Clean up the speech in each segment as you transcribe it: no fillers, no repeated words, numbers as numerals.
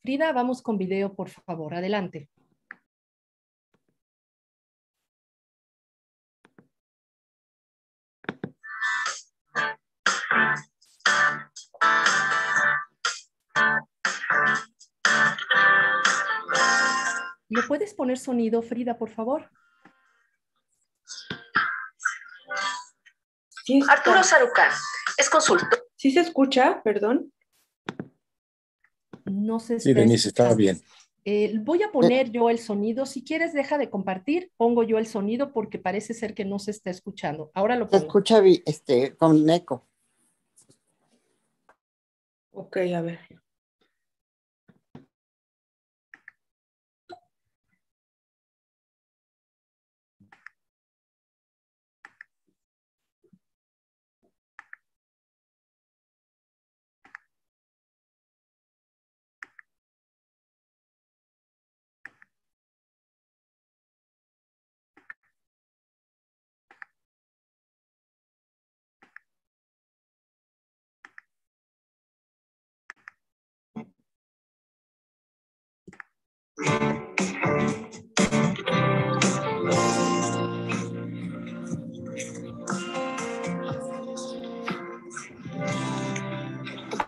Frida, vamos con video, por favor. Adelante. ¿Le puedes poner sonido, Frida, por favor? Sí, Arturo Sarucán es consultor. ¿Sí se escucha? Perdón. No se Sí, está Denise, está escuchando. bien. Voy a poner yo el sonido. Si quieres, deja de compartir. Pongo yo el sonido porque parece ser que no se está escuchando. Ahora lo Se pongo. escucha con eco. Ok, a ver.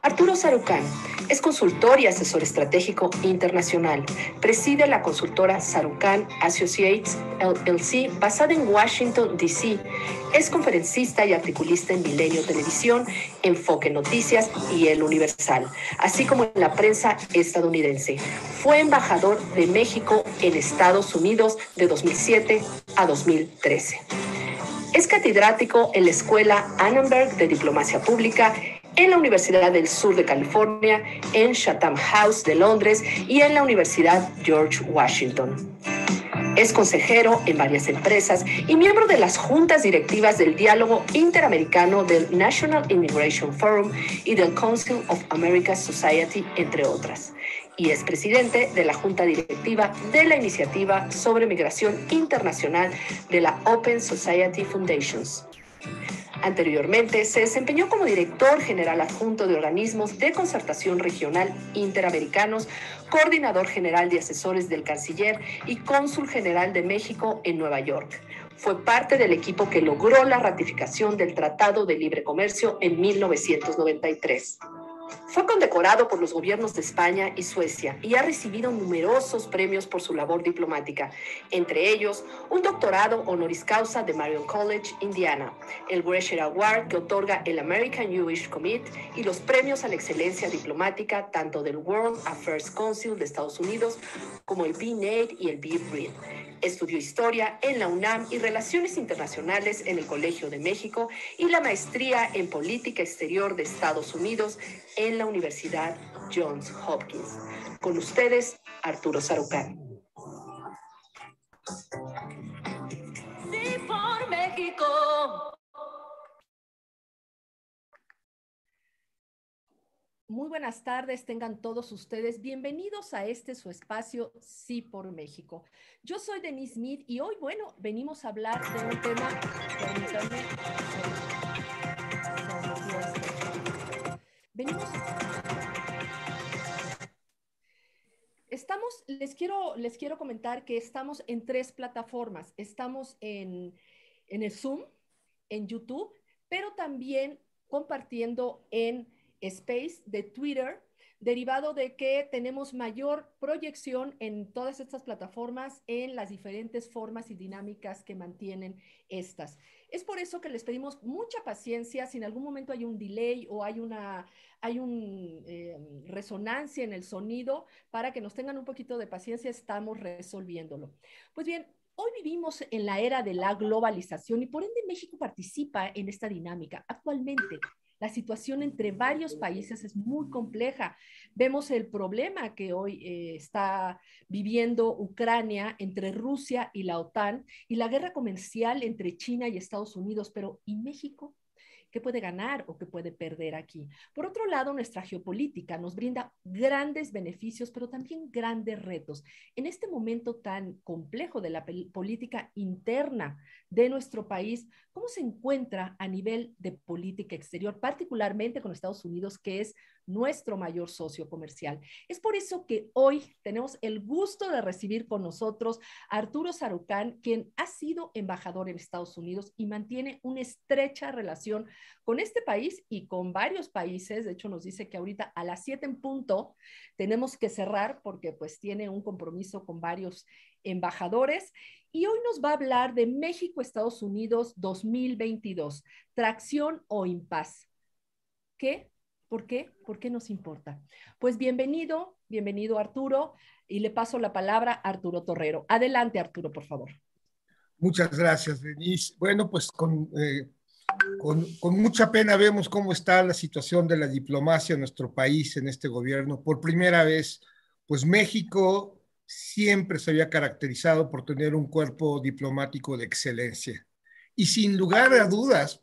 Arturo Sarucán es consultor y asesor estratégico internacional. Preside la consultora Sarucán Associates LLC, basada en Washington, D.C. Es conferencista y articulista en Milenio Televisión, Enfoque Noticias y El Universal, así como en la prensa estadounidense. Fue embajador de México en Estados Unidos de 2007 a 2013. Es catedrático en la Escuela Annenberg de Diplomacia Pública, en la Universidad del Sur de California, en Chatham House de Londres y en la Universidad George Washington. Es consejero en varias empresas y miembro de las juntas directivas del Diálogo Interamericano del National Immigration Forum y del Council of American Society, entre otras. Y es presidente de la junta directiva de la Iniciativa sobre Migración Internacional de la Open Society Foundations. Anteriormente, se desempeñó como director general adjunto de organismos de concertación regional interamericanos, coordinador general de asesores del canciller y cónsul general de México en Nueva York. Fue parte del equipo que logró la ratificación del Tratado de Libre Comercio en 1993. Fue condecorado por los gobiernos de España y Suecia y ha recibido numerosos premios por su labor diplomática, entre ellos un doctorado honoris causa de Marion College, Indiana, el Gresham Award que otorga el American Jewish Committee y los premios a la excelencia diplomática tanto del World Affairs Council de Estados Unidos como el BNAID y el BRID. Estudió Historia en la UNAM y Relaciones Internacionales en el Colegio de México y la maestría en Política Exterior de Estados Unidos en la Universidad Johns Hopkins. Con ustedes, Arturo Sarucán. Sí, por México. Muy buenas tardes, tengan todos ustedes bienvenidos a este su espacio Sí por México. Yo soy Denise Smith y hoy, bueno, venimos a hablar de un tema, permítanme, les quiero comentar que estamos en 3 plataformas. Estamos en el Zoom, en YouTube, pero también compartiendo en Space de Twitter, derivado de que tenemos mayor proyección en todas estas plataformas, en las diferentes formas y dinámicas que mantienen estas. Es por eso que les pedimos mucha paciencia. Si en algún momento hay un delay o hay una resonancia en el sonido, para que nos tengan un poquito de paciencia, estamos resolviéndolo. Pues bien, hoy vivimos en la era de la globalización y por ende México participa en esta dinámica. Actualmente, la situación entre varios países es muy compleja. Vemos el problema que hoy está viviendo Ucrania entre Rusia y la OTAN y la guerra comercial entre China y Estados Unidos, pero ¿y México? ¿Qué puede ganar o qué puede perder aquí? Por otro lado, nuestra geopolítica nos brinda grandes beneficios, pero también grandes retos. En este momento tan complejo de la política interna de nuestro país, ¿cómo se encuentra a nivel de política exterior, particularmente con Estados Unidos, que es nuestro mayor socio comercial. Es por eso que hoy tenemos el gusto de recibir con nosotros a Arturo Sarucán, quien ha sido embajador en Estados Unidos y mantiene una estrecha relación con este país y con varios países. De hecho, nos dice que ahorita a las 7 en punto tenemos que cerrar porque pues tiene un compromiso con varios embajadores. Y hoy nos va a hablar de México-Estados Unidos 2022, tracción o impas. ¿Qué? ¿Por qué? ¿Por qué nos importa? Pues bienvenido, bienvenido Arturo, y le paso la palabra a Arturo Torrero. Adelante, Arturo, por favor. Muchas gracias, Denise. Bueno, pues con mucha pena vemos cómo está la situación de la diplomacia en nuestro país, en este gobierno. Por primera vez, pues México siempre se había caracterizado por tener un cuerpo diplomático de excelencia. Y sin lugar a dudas,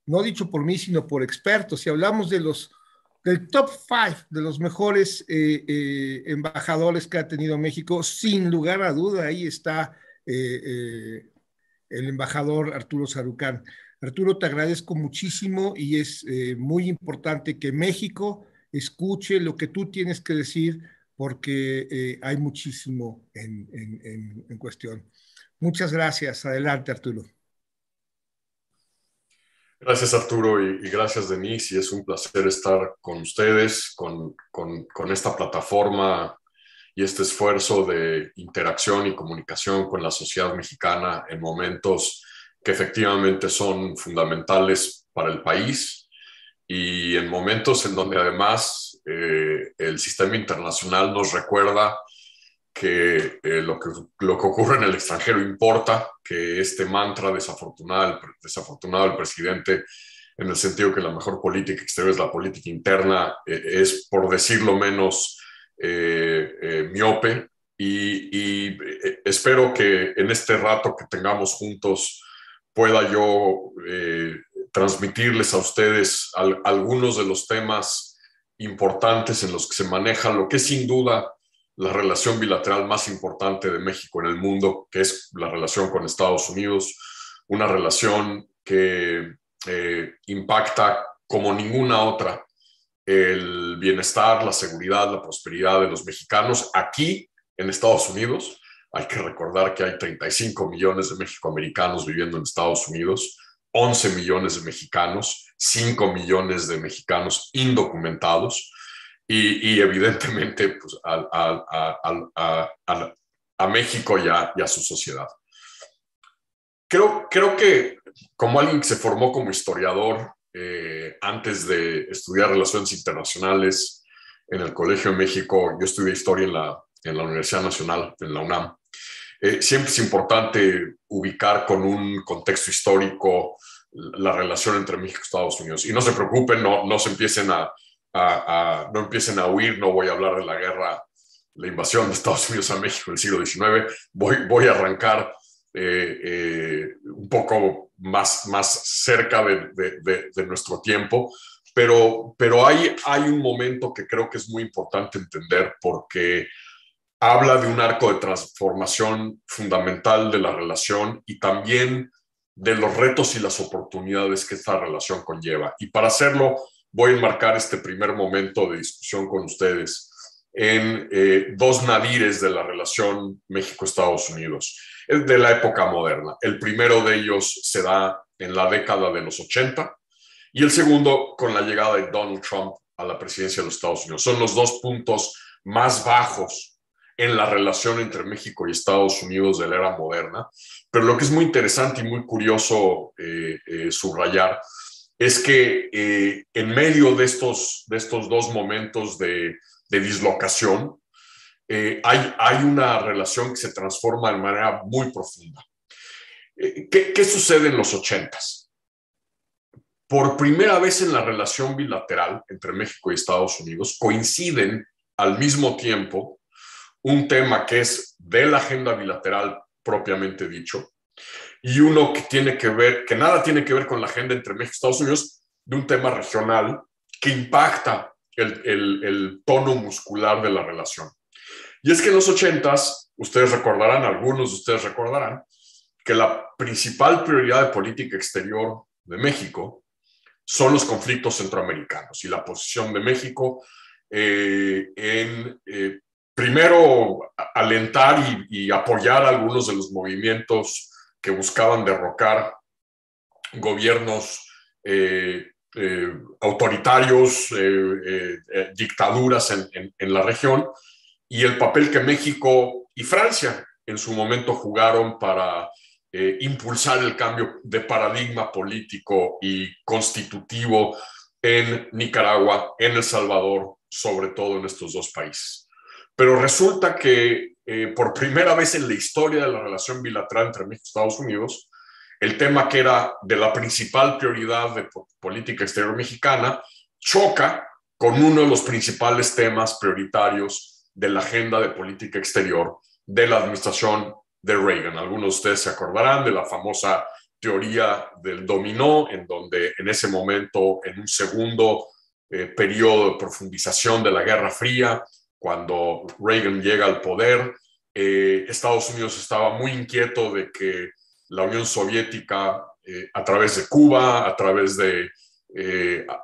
no dicho por mí, sino por expertos, si hablamos del top 5 de los mejores embajadores que ha tenido México, sin lugar a duda, ahí está el embajador Arturo Sarucán. Arturo, te agradezco muchísimo y es muy importante que México escuche lo que tú tienes que decir porque hay muchísimo en cuestión. Muchas gracias. Adelante, Arturo. Gracias, Arturo, y gracias, Denise, y es un placer estar con ustedes, con esta plataforma y este esfuerzo de interacción y comunicación con la sociedad mexicana en momentos que efectivamente son fundamentales para el país y en momentos en donde además el sistema internacional nos recuerda que lo que ocurre en el extranjero importa, que este mantra desafortunado del presidente, en el sentido que la mejor política exterior es la política interna, es, por decirlo menos, miope. Y espero que en este rato que tengamos juntos pueda yo transmitirles a ustedes algunos de los temas importantes en los que se maneja lo que es sin duda la relación bilateral más importante de México en el mundo, que es la relación con Estados Unidos, una relación que impacta como ninguna otra el bienestar, la seguridad, la prosperidad de los mexicanos aquí en Estados Unidos. Hay que recordar que hay 35 millones de mexicoamericanos viviendo en Estados Unidos, 11 millones de mexicanos, 5 millones de mexicanos indocumentados, y evidentemente pues, a México y a su sociedad. Creo que como alguien que se formó como historiador antes de estudiar Relaciones Internacionales en el Colegio de México, yo estudié Historia en la Universidad Nacional, en la UNAM. Siempre es importante ubicar con un contexto histórico la relación entre México y Estados Unidos. Y no se preocupen, no se empiecen no empiecen a huir, no voy a hablar de la guerra, la invasión de Estados Unidos a México en el siglo XIX, voy a arrancar un poco más cerca de nuestro tiempo, pero hay un momento que creo que es muy importante entender porque habla de un arco de transformación fundamental de la relación y también de los retos y las oportunidades que esta relación conlleva. Y para hacerlo, voy a enmarcar este primer momento de discusión con ustedes en dos nadires de la relación México-Estados Unidos, de la época moderna. El primero de ellos se da en la década de los 80 y el segundo con la llegada de Donald Trump a la presidencia de los Estados Unidos. Son los dos puntos más bajos en la relación entre México y Estados Unidos de la era moderna. Pero lo que es muy interesante y muy curioso subrayar es que en medio de estos dos momentos de dislocación, hay una relación que se transforma de manera muy profunda. ¿Qué sucede en los 80s? Por primera vez en la relación bilateral entre México y Estados Unidos coinciden al mismo tiempo un tema que es de la agenda bilateral propiamente dicho, y uno que nada tiene que ver con la agenda entre México y Estados Unidos, de un tema regional que impacta el tono muscular de la relación. Y es que en los 80s, algunos de ustedes recordarán, que la principal prioridad de política exterior de México son los conflictos centroamericanos y la posición de México primero, alentar y apoyar algunos de los movimientos que buscaban derrocar gobiernos autoritarios, dictaduras en la región, y el papel que México y Francia en su momento jugaron para impulsar el cambio de paradigma político y constitutivo en Nicaragua, en El Salvador, sobre todo en estos dos países. Pero resulta que por primera vez en la historia de la relación bilateral entre México y Estados Unidos, el tema que era de la principal prioridad de política exterior mexicana choca con uno de los principales temas prioritarios de la agenda de política exterior de la administración de Reagan. Algunos de ustedes se acordarán de la famosa teoría del dominó, en donde en ese momento, en un segundo periodo de profundización de la Guerra Fría, cuando Reagan llega al poder, Estados Unidos estaba muy inquieto de que la Unión Soviética, a través de Cuba, a través de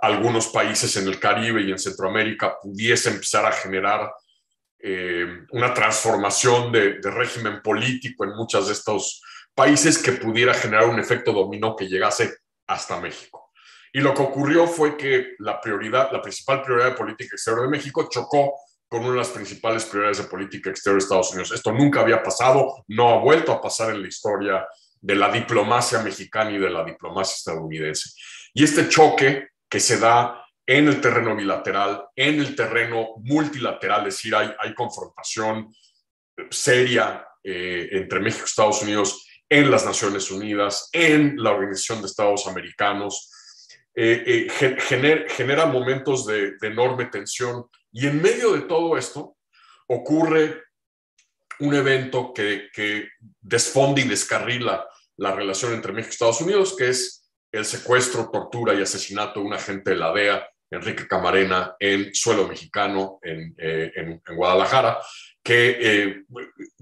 algunos países en el Caribe y en Centroamérica, pudiese empezar a generar una transformación de régimen político en muchos de estos países que pudiera generar un efecto dominó que llegase hasta México. Y lo que ocurrió fue que la principal prioridad de política exterior de México chocó con una de las principales prioridades de política exterior de Estados Unidos. Esto nunca había pasado, no ha vuelto a pasar en la historia de la diplomacia mexicana y de la diplomacia estadounidense. Y este choque que se da en el terreno bilateral, en el terreno multilateral, es decir, hay confrontación seria entre México y Estados Unidos en las Naciones Unidas, en la Organización de Estados Americanos, genera momentos de enorme tensión. Y en medio de todo esto ocurre un evento que desfonde y descarrila la relación entre México y Estados Unidos, que es el secuestro, tortura y asesinato de un agente de la DEA, Enrique Camarena, en suelo mexicano, en Guadalajara, que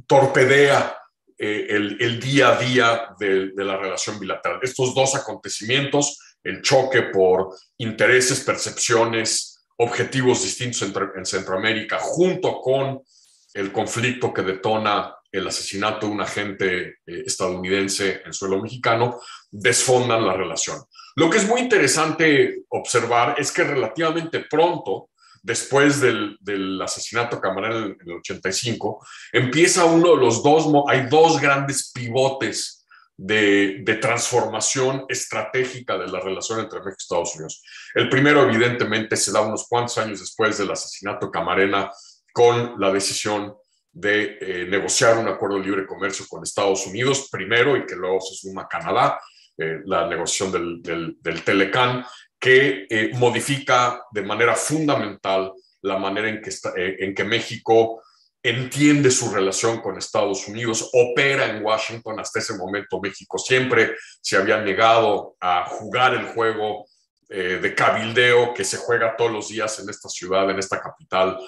torpedea el día a día de la relación bilateral. Estos dos acontecimientos, el choque por intereses, percepciones, objetivos distintos en Centroamérica, junto con el conflicto que detona el asesinato de un agente estadounidense en suelo mexicano, desfondan la relación. Lo que es muy interesante observar es que relativamente pronto, después del asesinato de Camarena en el 85, empieza uno de los hay dos grandes pivotes de transformación estratégica de la relación entre México y Estados Unidos. El primero, evidentemente, se da unos cuantos años después del asesinato de Camarena, con la decisión de negociar un acuerdo de libre comercio con Estados Unidos primero, y que luego se suma Canadá, la negociación del Telecán, que modifica de manera fundamental la manera en que México entiende su relación con Estados Unidos, opera en Washington. Hasta ese momento México siempre se había negado a jugar el juego de cabildeo que se juega todos los días en esta ciudad, en esta capital,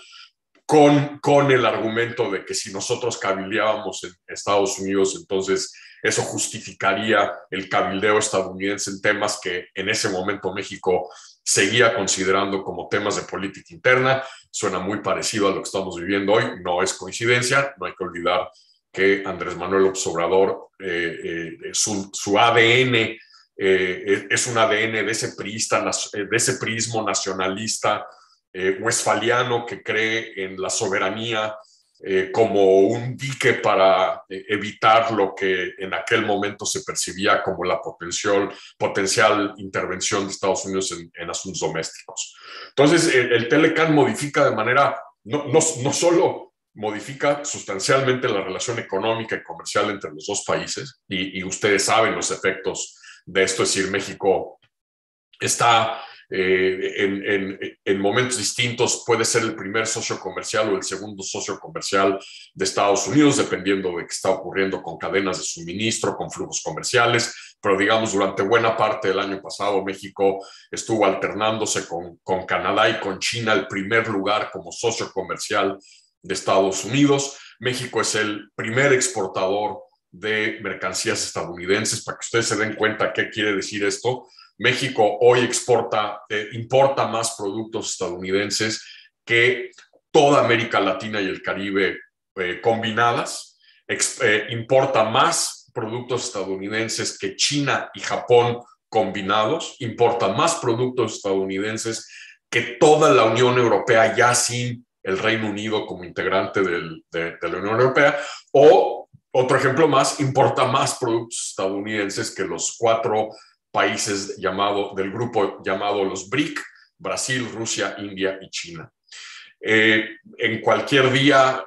con el argumento de que si nosotros cabildeábamos en Estados Unidos, entonces eso justificaría el cabildeo estadounidense en temas que en ese momento México seguía considerando como temas de política interna. Suena muy parecido a lo que estamos viviendo hoy, no es coincidencia. No hay que olvidar que Andrés Manuel López Obrador, su ADN es un ADN de ese priismo nacionalista westfaliano, que cree en la soberanía como un dique para evitar lo que en aquel momento se percibía como la potencial intervención de Estados Unidos en asuntos domésticos. Entonces, el Telecán modifica de manera, no solo modifica sustancialmente la relación económica y comercial entre los dos países, y ustedes saben los efectos de esto, es decir, México está en momentos distintos, puede ser el primer socio comercial o el segundo socio comercial de Estados Unidos, dependiendo de qué está ocurriendo con cadenas de suministro, con flujos comerciales. Pero digamos, durante buena parte del año pasado, México estuvo alternándose con Canadá y con China el primer lugar como socio comercial de Estados Unidos. México es el primer exportador de mercancías estadounidenses. Para que ustedes se den cuenta qué quiere decir esto, México hoy importa más productos estadounidenses que toda América Latina y el Caribe combinadas. Importa más productos estadounidenses que China y Japón combinados. Importa más productos estadounidenses que toda la Unión Europea, ya sin el Reino Unido como integrante de la Unión Europea. O, otro ejemplo más, importa más productos estadounidenses que los 4 países del grupo llamado los BRIC: Brasil, Rusia, India y China. En cualquier día,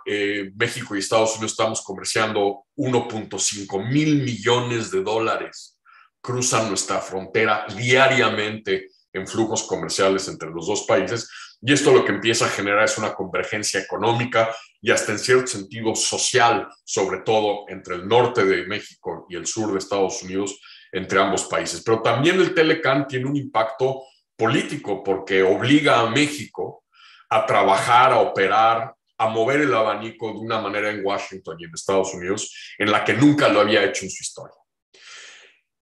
México y Estados Unidos estamos comerciando 1.5 mil millones de dólares. Cruzan nuestra frontera diariamente en flujos comerciales entre los dos países, y esto lo que empieza a generar es una convergencia económica y hasta en cierto sentido social, sobre todo entre el norte de México y el sur de Estados Unidos, entre ambos países. Pero también el Telecán tiene un impacto político porque obliga a México a trabajar, a operar, a mover el abanico de una manera en Washington y en Estados Unidos en la que nunca lo había hecho en su historia.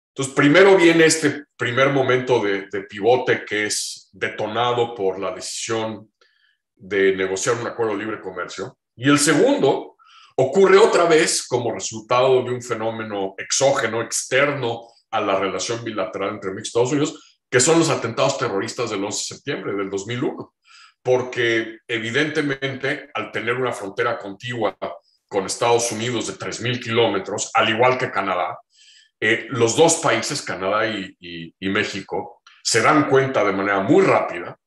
Entonces, primero viene este primer momento de pivote que es detonado por la decisión de negociar un acuerdo de libre comercio. Y el segundo ocurre otra vez como resultado de un fenómeno exógeno, externo a la relación bilateral entre México y Estados Unidos, que son los atentados terroristas del 11 de septiembre del 2001. Porque evidentemente, al tener una frontera contigua con Estados Unidos de 3,000 kilómetros, al igual que Canadá, los dos países, Canadá y México, se dan cuenta de manera muy rápida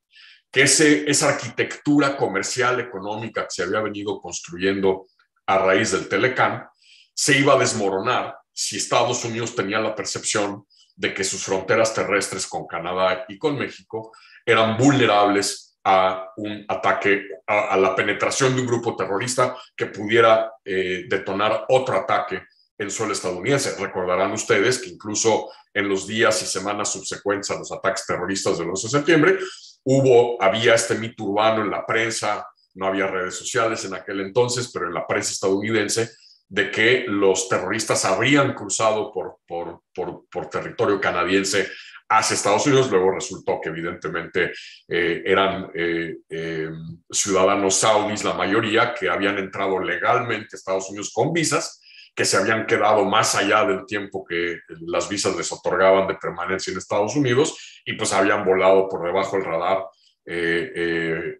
que esa arquitectura comercial, económica que se había venido construyendo a raíz del Telecán, se iba a desmoronar si Estados Unidos tenía la percepción de que sus fronteras terrestres con Canadá y con México eran vulnerables a un ataque, a la penetración de un grupo terrorista que pudiera detonar otro ataque en suelo estadounidense. Recordarán ustedes que incluso en los días y semanas subsecuentes a los ataques terroristas del 11 de septiembre, había este mito urbano en la prensa, no había redes sociales en aquel entonces, pero en la prensa estadounidense, de que los terroristas habrían cruzado por territorio canadiense hacia Estados Unidos. Luego resultó que evidentemente eran ciudadanos saudíes, la mayoría, que habían entrado legalmente a Estados Unidos con visas, que se habían quedado más allá del tiempo que las visas les otorgaban de permanencia en Estados Unidos y pues habían volado por debajo del radar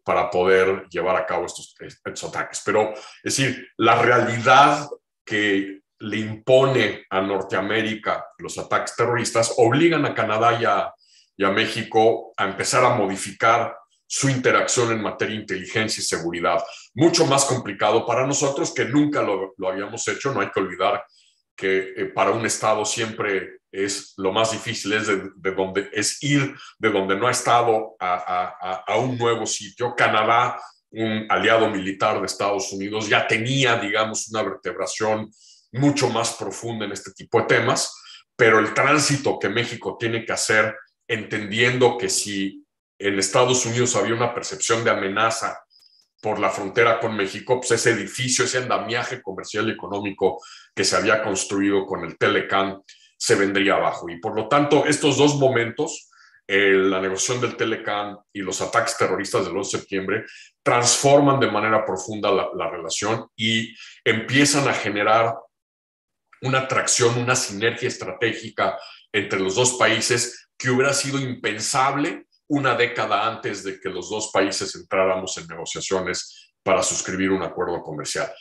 para poder llevar a cabo estos ataques. Pero, es decir, la realidad que le impone a Norteamérica los ataques terroristas obligan a Canadá y a México a empezar a modificar su interacción en materia de inteligencia y seguridad. Mucho más complicado para nosotros, que nunca lo habíamos hecho. No hay que olvidar que para un Estado siempre es lo más difícil, es ir de donde no ha estado a un nuevo sitio. Canadá, un aliado militar de Estados Unidos, ya tenía, digamos, una vertebración mucho más profunda en este tipo de temas, pero el tránsito que México tiene que hacer, entendiendo que si en Estados Unidos había una percepción de amenaza por la frontera con México, pues ese edificio, ese andamiaje comercial y económico que se había construido con el Telecán se vendría abajo. Y por lo tanto, estos dos momentos, la negociación del Telecán y los ataques terroristas del 11 de septiembre, transforman de manera profunda la relación y empiezan a generar una atracción, una sinergia estratégica entre los dos países que hubiera sido impensable una década antes de que los dos países entráramos en negociaciones para suscribir un acuerdo comercial.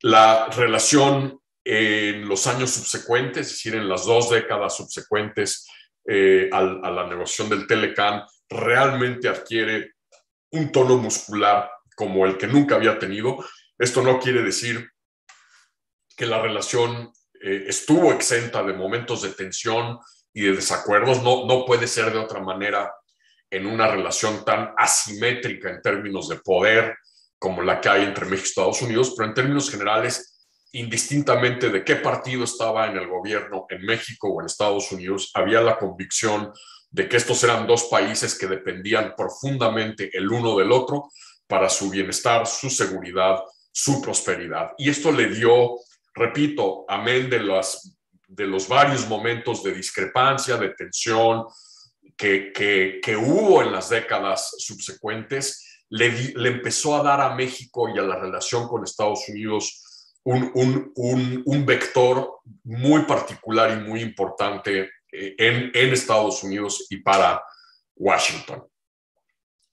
La relación en los años subsecuentes, es decir, en las 2 décadas subsecuentes a la negociación del Telecán, realmente adquiere un tono muscular como el que nunca había tenido. Esto no quiere decir que la relación estuvo exenta de momentos de tensión y de desacuerdos. No puede ser de otra manera en una relación tan asimétrica en términos de poder como la que hay entre México y Estados Unidos, pero en términos generales, indistintamente de qué partido estaba en el gobierno en México o en Estados Unidos, había la convicción de que estos eran dos países que dependían profundamente el uno del otro para su bienestar, su seguridad, su prosperidad. Y esto le dio, repito, amén de de los varios momentos de discrepancia, de tensión que hubo en las décadas subsecuentes, le empezó a dar a México y a la relación con Estados Unidos un vector muy particular y muy importante en Estados Unidos y para Washington.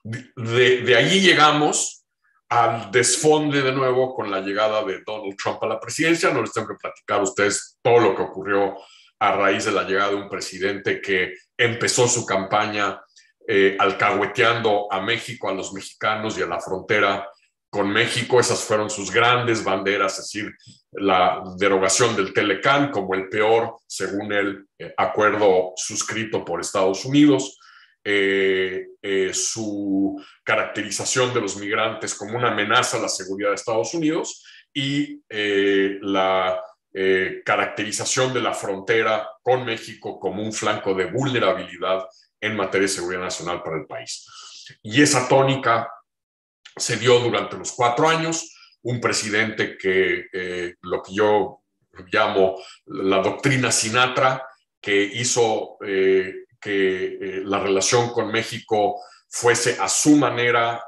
De allí llegamos al desfonde de nuevo con la llegada de Donald Trump a la presidencia. No les tengo que platicar a ustedes todo lo que ocurrió a raíz de la llegada de un presidente que empezó su campaña alcahueteando a México, a los mexicanos y a la frontera con México. Esas fueron sus grandes banderas, es decir, la derogación del Telecán como el peor, según el acuerdo suscrito por Estados Unidos, su caracterización de los migrantes como una amenaza a la seguridad de Estados Unidos y la caracterización de la frontera con México como un flanco de vulnerabilidad en materia de seguridad nacional para el país. Y esa tónica se dio durante los 4 años, un presidente que lo que yo llamo la doctrina Sinatra, que hizo que la relación con México fuese a su manera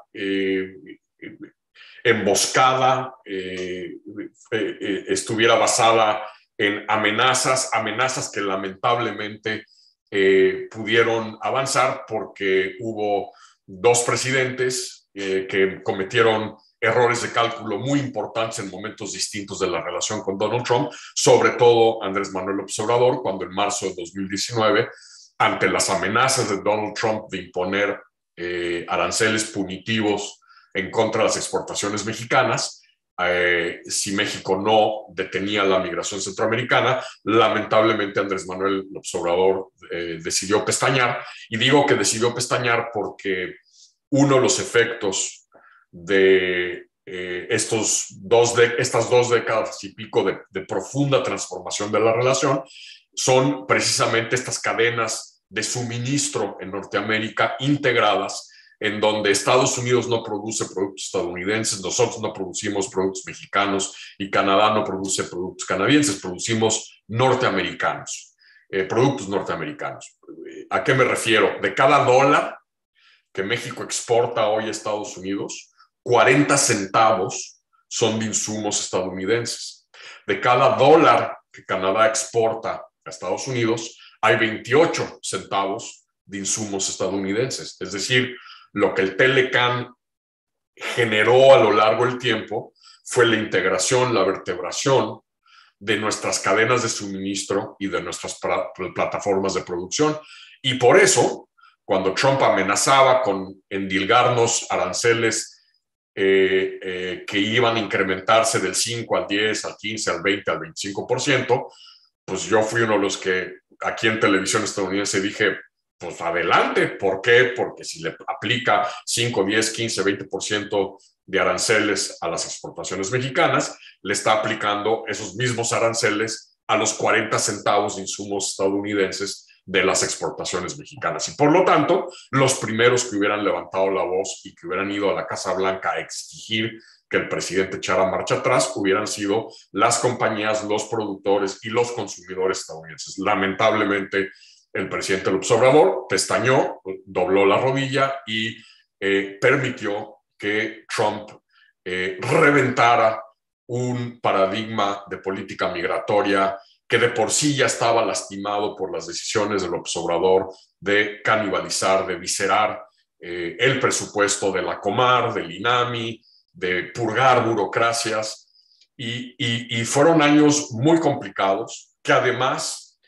emboscada, estuviera basada en amenazas que lamentablemente pudieron avanzar porque hubo 2 presidentes que cometieron errores de cálculo muy importantes en momentos distintos de la relación con Donald Trump, sobre todo Andrés Manuel López Obrador, cuando en marzo de 2019, ante las amenazas de Donald Trump de imponer aranceles punitivos en contra de las exportaciones mexicanas, si México no detenía la migración centroamericana, lamentablemente Andrés Manuel López Obrador decidió pestañear. Y digo que decidió pestañear porque uno de los efectos de estas 2 décadas y pico de profunda transformación de la relación son precisamente estas cadenas de suministro en Norteamérica integradas, en donde Estados Unidos no produce productos estadounidenses, nosotros no producimos productos mexicanos y Canadá no produce productos canadienses, producimos norteamericanos, productos norteamericanos. ¿A qué me refiero? De cada dólar que México exporta hoy a Estados Unidos, 40 centavos son de insumos estadounidenses. De cada dólar que Canadá exporta a Estados Unidos, hay 28 centavos de insumos estadounidenses. Es decir, lo que el Telecán generó a lo largo del tiempo fue la integración, la vertebración de nuestras cadenas de suministro y de nuestras plataformas de producción. Y por eso, cuando Trump amenazaba con endilgarnos aranceles que iban a incrementarse del 5 al 10, al 15, al 20, al 25%, pues yo fui uno de los que aquí en televisión estadounidense dije, pues adelante. ¿Por qué? Porque si le aplica 5, 10, 15, 20% de aranceles a las exportaciones mexicanas, le está aplicando esos mismos aranceles a los 40 centavos de insumos estadounidenses de las exportaciones mexicanas. Y por lo tanto, los primeros que hubieran levantado la voz y que hubieran ido a la Casa Blanca a exigir que el presidente echara marcha atrás hubieran sido las compañías, los productores y los consumidores estadounidenses. Lamentablemente, el presidente López Obrador pestañó, dobló la rodilla y permitió que Trump reventara un paradigma de política migratoria que de por sí ya estaba lastimado por las decisiones de López Obrador de canibalizar, de viscerar el presupuesto de la Comar, del INAMI, de purgar burocracias. Y fueron años muy complicados que además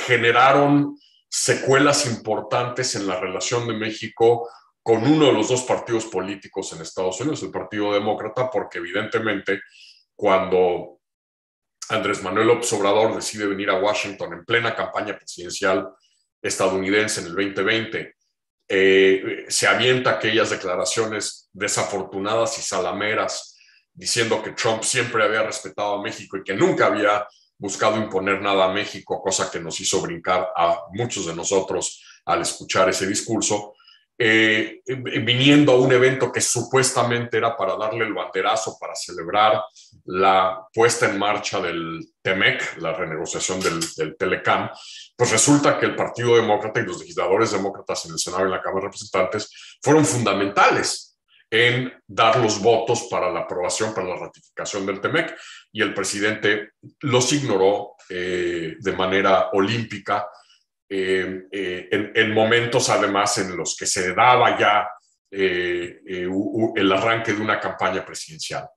generaron secuelas importantes en la relación de México con uno de los 2 partidos políticos en Estados Unidos, el Partido Demócrata, porque evidentemente cuando Andrés Manuel López Obrador decide venir a Washington en plena campaña presidencial estadounidense en el 2020, se avienta aquellas declaraciones desafortunadas y salameras diciendo que Trump siempre había respetado a México y que nunca había buscado imponer nada a México, cosa que nos hizo brincar a muchos de nosotros al escuchar ese discurso. viniendo a un evento que supuestamente era para darle el banderazo para celebrar la puesta en marcha del TEMEC, la renegociación del Telecam, pues resulta que el Partido Demócrata y los legisladores demócratas en el Senado y en la Cámara de Representantes fueron fundamentales en dar los votos para la aprobación, para la ratificación del TEMEC, y el presidente los ignoró de manera olímpica, en momentos además en los que se daba ya el arranque de una campaña presidencial.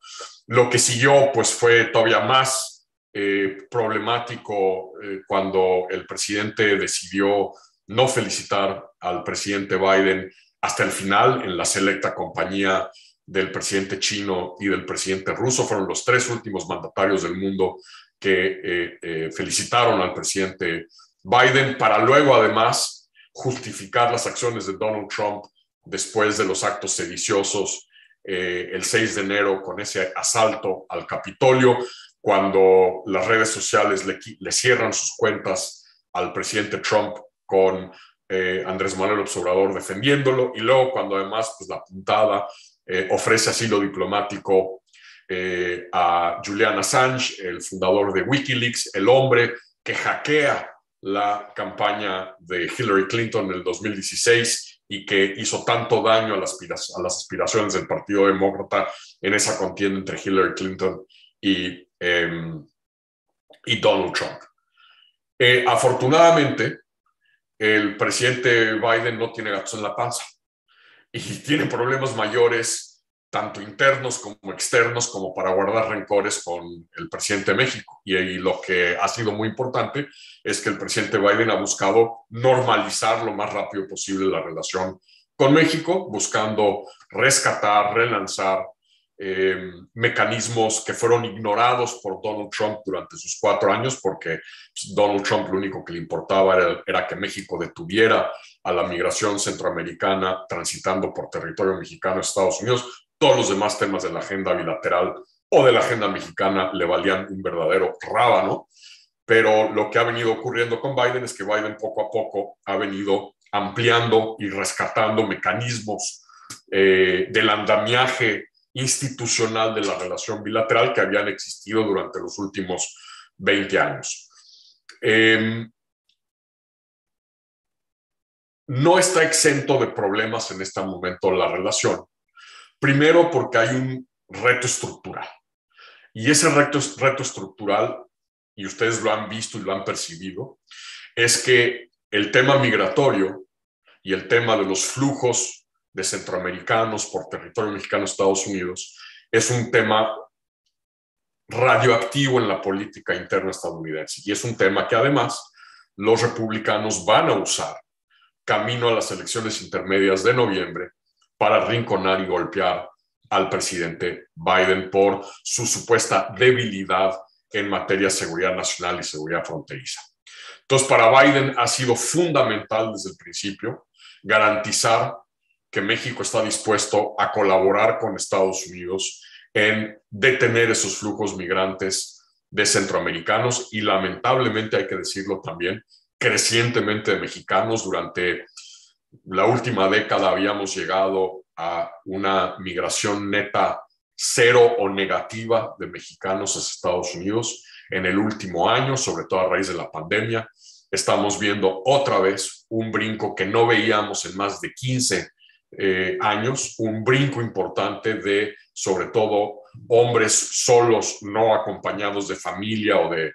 Lo que siguió pues fue todavía más problemático cuando el presidente decidió no felicitar al presidente Biden hasta el final, en la selecta compañía del presidente chino y del presidente ruso. Fueron los tres últimos mandatarios del mundo que felicitaron al presidente Biden, para luego además justificar las acciones de Donald Trump después de los actos sediciosos el 6 de enero con ese asalto al Capitolio, cuando las redes sociales le cierran sus cuentas al presidente Trump con Andrés Manuel López Obrador defendiéndolo, y luego cuando además pues, la puntada ofrece asilo diplomático a Julian Assange, el fundador de Wikileaks, el hombre que hackea la campaña de Hillary Clinton en el 2016 y que hizo tanto daño a las aspiraciones del Partido Demócrata en esa contienda entre Hillary Clinton y Donald Trump. Afortunadamente, el presidente Biden no tiene gatos en la panza y tiene problemas mayores, tanto internos como externos, como para guardar rencores con el presidente de México. Y lo que ha sido muy importante es que el presidente Biden ha buscado normalizar lo más rápido posible la relación con México, buscando rescatar, relanzar mecanismos que fueron ignorados por Donald Trump durante sus 4 años, porque Donald Trump lo único que le importaba era que México detuviera a la migración centroamericana transitando por territorio mexicano a Estados Unidos. Todos los demás temas de la agenda bilateral o de la agenda mexicana le valían un verdadero rábano, pero lo que ha venido ocurriendo con Biden es que Biden poco a poco ha venido ampliando y rescatando mecanismos del andamiaje institucional de la relación bilateral que habían existido durante los últimos 20 años. No está exento de problemas en este momento la relación. Primero, porque hay un reto estructural. Y ese reto estructural, y ustedes lo han visto y lo han percibido, es que el tema migratorio y el tema de los flujos de centroamericanos por territorio mexicano a Estados Unidos es un tema radioactivo en la política interna estadounidense. Y es un tema que además los republicanos van a usar camino a las elecciones intermedias de noviembre para arrinconar y golpear al presidente Biden por su supuesta debilidad en materia de seguridad nacional y seguridad fronteriza. Entonces, para Biden ha sido fundamental desde el principio garantizar que México está dispuesto a colaborar con Estados Unidos en detener esos flujos migrantes de centroamericanos y, lamentablemente, hay que decirlo también, crecientemente de mexicanos. Durante la última década habíamos llegado a una migración neta cero o negativa de mexicanos hacia Estados Unidos. En el último año, sobre todo a raíz de la pandemia, estamos viendo otra vez un brinco que no veíamos en más de 15 años, un brinco importante de, sobre todo, hombres solos, no acompañados de familia o de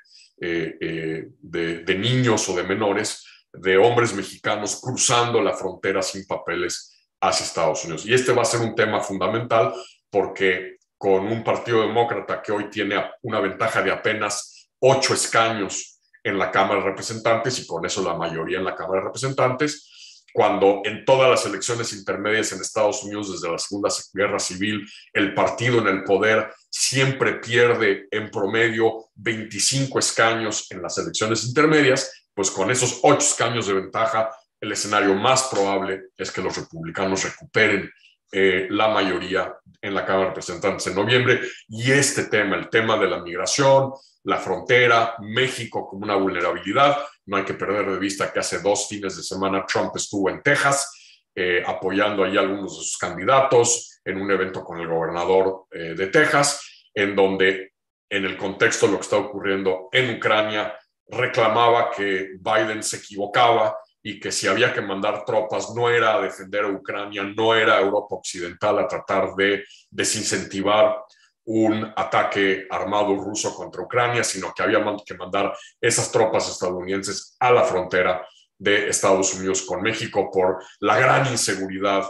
niños o de menores, de hombres mexicanos cruzando la frontera sin papeles hacia Estados Unidos. Y este va a ser un tema fundamental porque con un partido demócrata que hoy tiene una ventaja de apenas 8 escaños en la Cámara de Representantes y con eso la mayoría en la Cámara de Representantes, cuando en todas las elecciones intermedias en Estados Unidos desde la Segunda Guerra Civil el partido en el poder siempre pierde en promedio 25 escaños en las elecciones intermedias, pues con esos 8 escaños de ventaja el escenario más probable es que los republicanos recuperen la mayoría en la Cámara de Representantes en noviembre. Y este tema, el tema de la migración, la frontera, México como una vulnerabilidad, no hay que perder de vista que hace 2 fines de semana Trump estuvo en Texas apoyando ahí a algunos de sus candidatos en un evento con el gobernador de Texas, en donde en el contexto de lo que está ocurriendo en Ucrania reclamaba que Biden se equivocaba y que si había que mandar tropas no era a defender a Ucrania, no era a Europa Occidental a tratar de desincentivar un ataque armado ruso contra Ucrania, sino que había que mandar esas tropas estadounidenses a la frontera de Estados Unidos con México por la gran inseguridad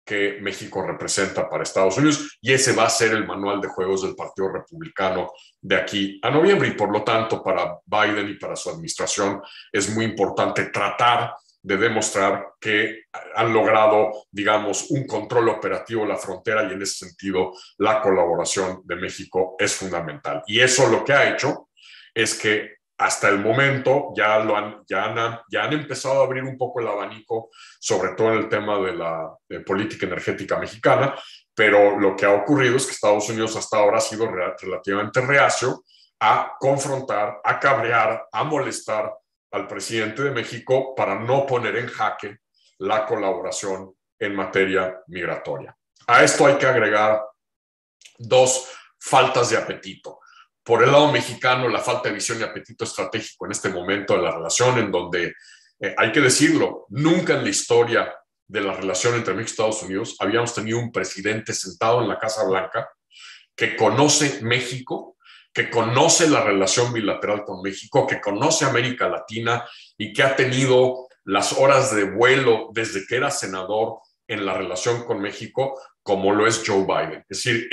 que México representa para Estados Unidos, y ese va a ser el manual de juegos del Partido Republicano de aquí a noviembre, y por lo tanto para Biden y para su administración es muy importante tratar de demostrar que han logrado, digamos, un control operativo de la frontera, y en ese sentido la colaboración de México es fundamental. Y eso lo que ha hecho es que hasta el momento ya han empezado a abrir un poco el abanico, sobre todo en el tema de la política energética mexicana, pero lo que ha ocurrido es que Estados Unidos hasta ahora ha sido relativamente reacio a confrontar, a cabrear, a molestar al presidente de México para no poner en jaque la colaboración en materia migratoria. A esto hay que agregar dos faltas de apetito. Por el lado mexicano, la falta de visión y apetito estratégico en este momento de la relación, en donde, hay que decirlo, nunca en la historia de la relación entre México y Estados Unidos habíamos tenido un presidente sentado en la Casa Blanca que conoce México, que conoce la relación bilateral con México, que conoce América Latina y que ha tenido las horas de vuelo desde que era senador en la relación con México, como lo es Joe Biden. Es decir,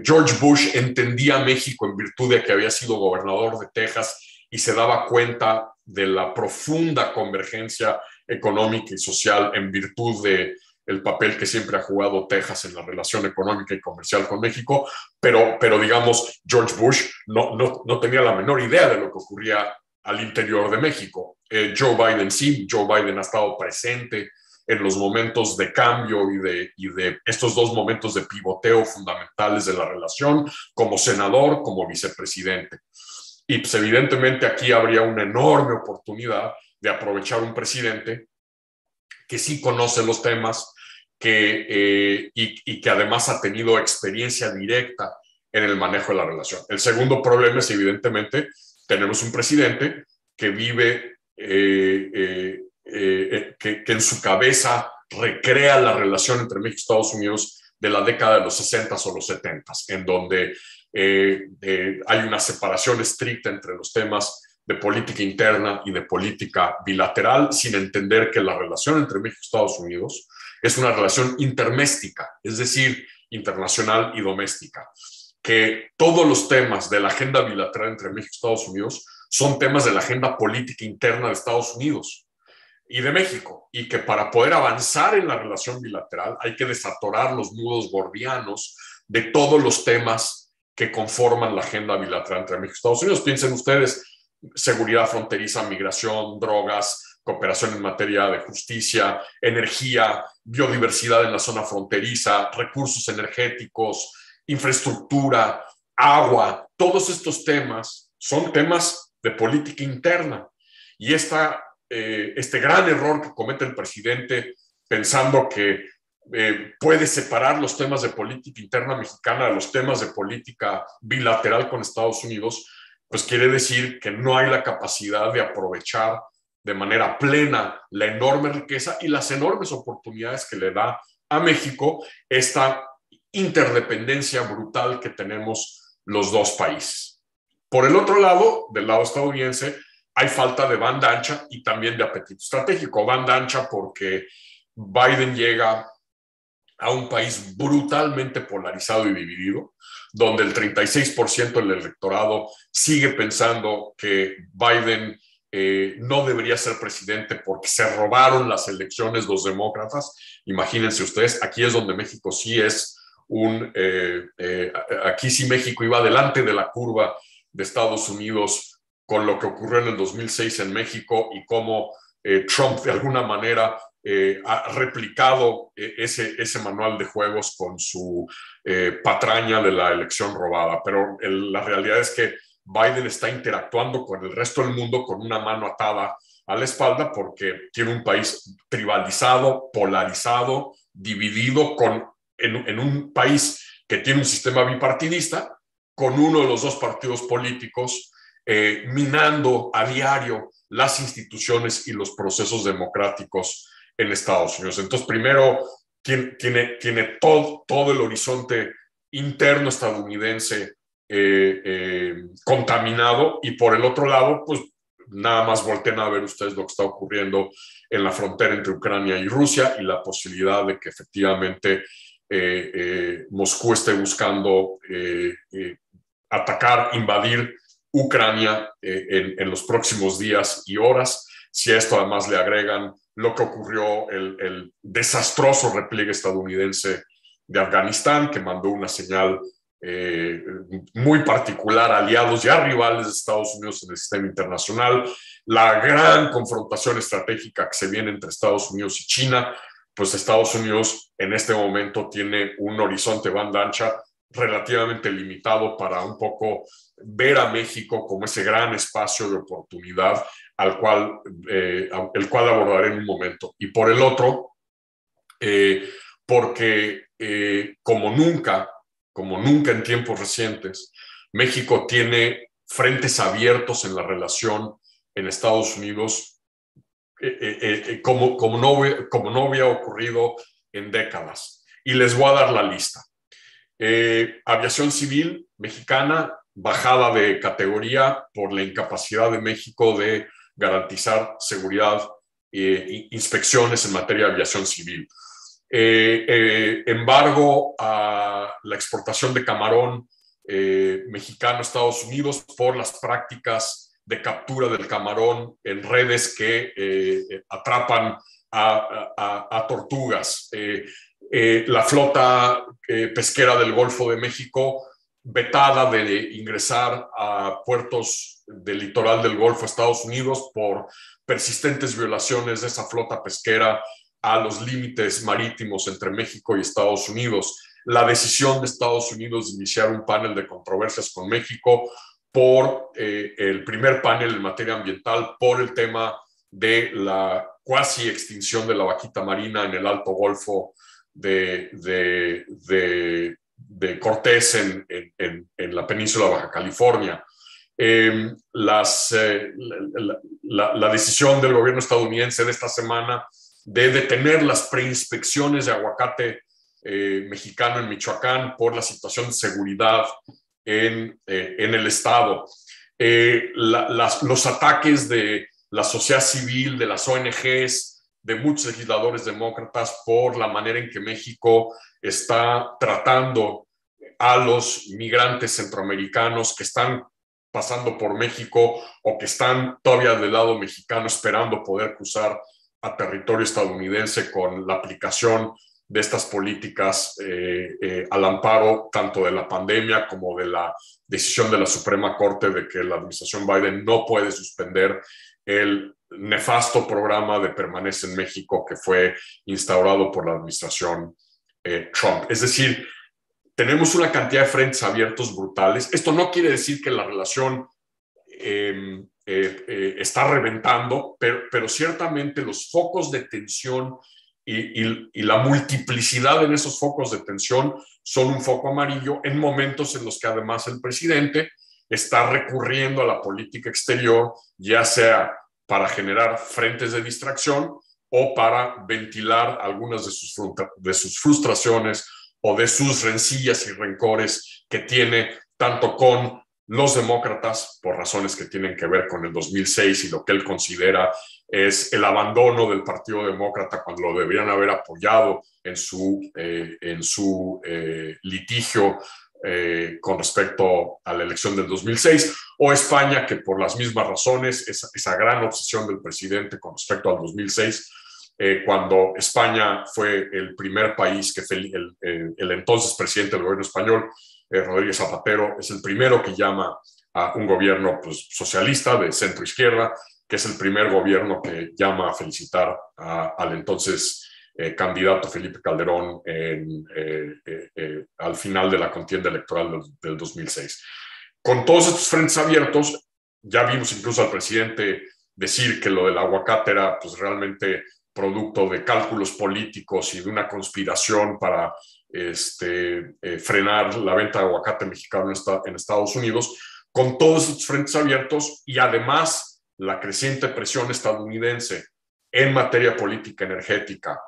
George Bush entendía a México en virtud de que había sido gobernador de Texas y se daba cuenta de la profunda convergencia económica y social en virtud del papel que siempre ha jugado Texas en la relación económica y comercial con México, pero digamos, George Bush no tenía la menor idea de lo que ocurría al interior de México. Joe Biden sí, Joe Biden ha estado presente en los momentos de cambio y de estos dos momentos de pivoteo fundamentales de la relación, como senador, como vicepresidente. Y pues evidentemente aquí habría una enorme oportunidad de aprovechar un presidente que sí conoce los temas y que además ha tenido experiencia directa en el manejo de la relación. El segundo problema es evidentemente tenemos un presidente que vive que en su cabeza recrea la relación entre México y Estados Unidos de la década de los 60s o los 70s, en donde hay una separación estricta entre los temas de política interna y de política bilateral, sin entender que la relación entre México y Estados Unidos es una relación interméstica, es decir, internacional y doméstica, que todos los temas de la agenda bilateral entre México y Estados Unidos son temas de la agenda política interna de Estados Unidos y de México, y que para poder avanzar en la relación bilateral hay que desatorar los nudos gordianos de todos los temas que conforman la agenda bilateral entre México y Estados Unidos. Piensen ustedes, seguridad fronteriza, migración, drogas, cooperación en materia de justicia, energía, biodiversidad en la zona fronteriza, recursos energéticos, infraestructura, agua. Todos estos temas son temas de política interna, y este gran error que comete el presidente pensando que puede separar los temas de política interna mexicana de los temas de política bilateral con Estados Unidos, pues quiere decir que no hay la capacidad de aprovechar de manera plena la enorme riqueza y las enormes oportunidades que le da a México esta interdependencia brutal que tenemos los dos países. Por el otro lado, del lado estadounidense, hay falta de banda ancha y también de apetito estratégico. Banda ancha porque Biden llega a un país brutalmente polarizado y dividido, donde el 36% del electorado sigue pensando que Biden no debería ser presidente porque se robaron las elecciones los demócratas. Imagínense ustedes, aquí es donde México sí es aquí sí México iba delante de la curva de Estados Unidos con lo que ocurrió en el 2006 en México y cómo Trump de alguna manera ha replicado ese manual de juegos con su patraña de la elección robada. Pero la realidad es que Biden está interactuando con el resto del mundo con una mano atada a la espalda porque tiene un país tribalizado, polarizado, dividido en un país que tiene un sistema bipartidista con uno de los dos partidos políticos minando a diario las instituciones y los procesos democráticos en Estados Unidos. Entonces, primero, tiene todo el horizonte interno estadounidense contaminado, y por el otro lado, pues nada más volteen a ver ustedes lo que está ocurriendo en la frontera entre Ucrania y Rusia y la posibilidad de que efectivamente Moscú esté buscando atacar, invadir Ucrania en los próximos días y horas. Si a esto además le agregan lo que ocurrió, el desastroso repliegue estadounidense de Afganistán, que mandó una señal muy particular a aliados y a rivales de Estados Unidos en el sistema internacional, la gran confrontación estratégica que se viene entre Estados Unidos y China, pues Estados Unidos en este momento tiene un horizonte banda ancha relativamente limitado para un poco ver a México como ese gran espacio de oportunidad el cual abordaré en un momento. Y por el otro, porque como nunca en tiempos recientes, México tiene frentes abiertos en la relación en Estados Unidos como no había ocurrido en décadas. Y les voy a dar la lista. Aviación civil mexicana, bajada de categoría por la incapacidad de México de garantizar seguridad e inspecciones en materia de aviación civil. Embargo a la exportación de camarón mexicano a Estados Unidos por las prácticas de captura del camarón en redes que atrapan a tortugas. La flota pesquera del Golfo de México vetada de ingresar a puertos del litoral del Golfo de Estados Unidos por persistentes violaciones de esa flota pesquera a los límites marítimos entre México y Estados Unidos. La decisión de Estados Unidos de iniciar un panel de controversias con México por el primer panel en materia ambiental, por el tema de la cuasi extinción de la vaquita marina en el Alto Golfo de Cortés en la península de Baja California. La decisión del gobierno estadounidense de esta semana de detener las preinspecciones de aguacate mexicano en Michoacán por la situación de seguridad en el estado. Los ataques de la sociedad civil, de las ONGs, de muchos legisladores demócratas por la manera en que México está tratando a los migrantes centroamericanos que están pasando por México o que están todavía del lado mexicano esperando poder cruzar a territorio estadounidense con la aplicación de estas políticas al amparo tanto de la pandemia como de la decisión de la Suprema Corte de que la administración Biden no puede suspender el nefasto programa de permanencia en México que fue instaurado por la administración Trump. Es decir, tenemos una cantidad de frentes abiertos brutales. Esto no quiere decir que la relación está reventando, pero ciertamente los focos de tensión y la multiplicidad en esos focos de tensión son un foco amarillo en momentos en los que además el presidente está recurriendo a la política exterior, ya sea para generar frentes de distracción o para ventilar algunas de sus frustraciones o de sus rencillas y rencores que tiene tanto con los demócratas por razones que tienen que ver con el 2006 y lo que él considera es el abandono del Partido Demócrata cuando lo deberían haber apoyado en su litigio con respecto a la elección del 2006, o España, que por las mismas razones, esa gran obsesión del presidente con respecto al 2006, cuando España fue el primer país que el entonces presidente del gobierno español, Rodríguez Zapatero, es el primero que llama a un gobierno pues, socialista de centro izquierda, que es el primer gobierno que llama a felicitar al entonces candidato Felipe Calderón al final de la contienda electoral del 2006. Con todos estos frentes abiertos, ya vimos incluso al presidente decir que lo del aguacate era pues realmente producto de cálculos políticos y de una conspiración para frenar la venta de aguacate mexicano en Estados Unidos, con todos estos frentes abiertos y además la creciente presión estadounidense en materia política energética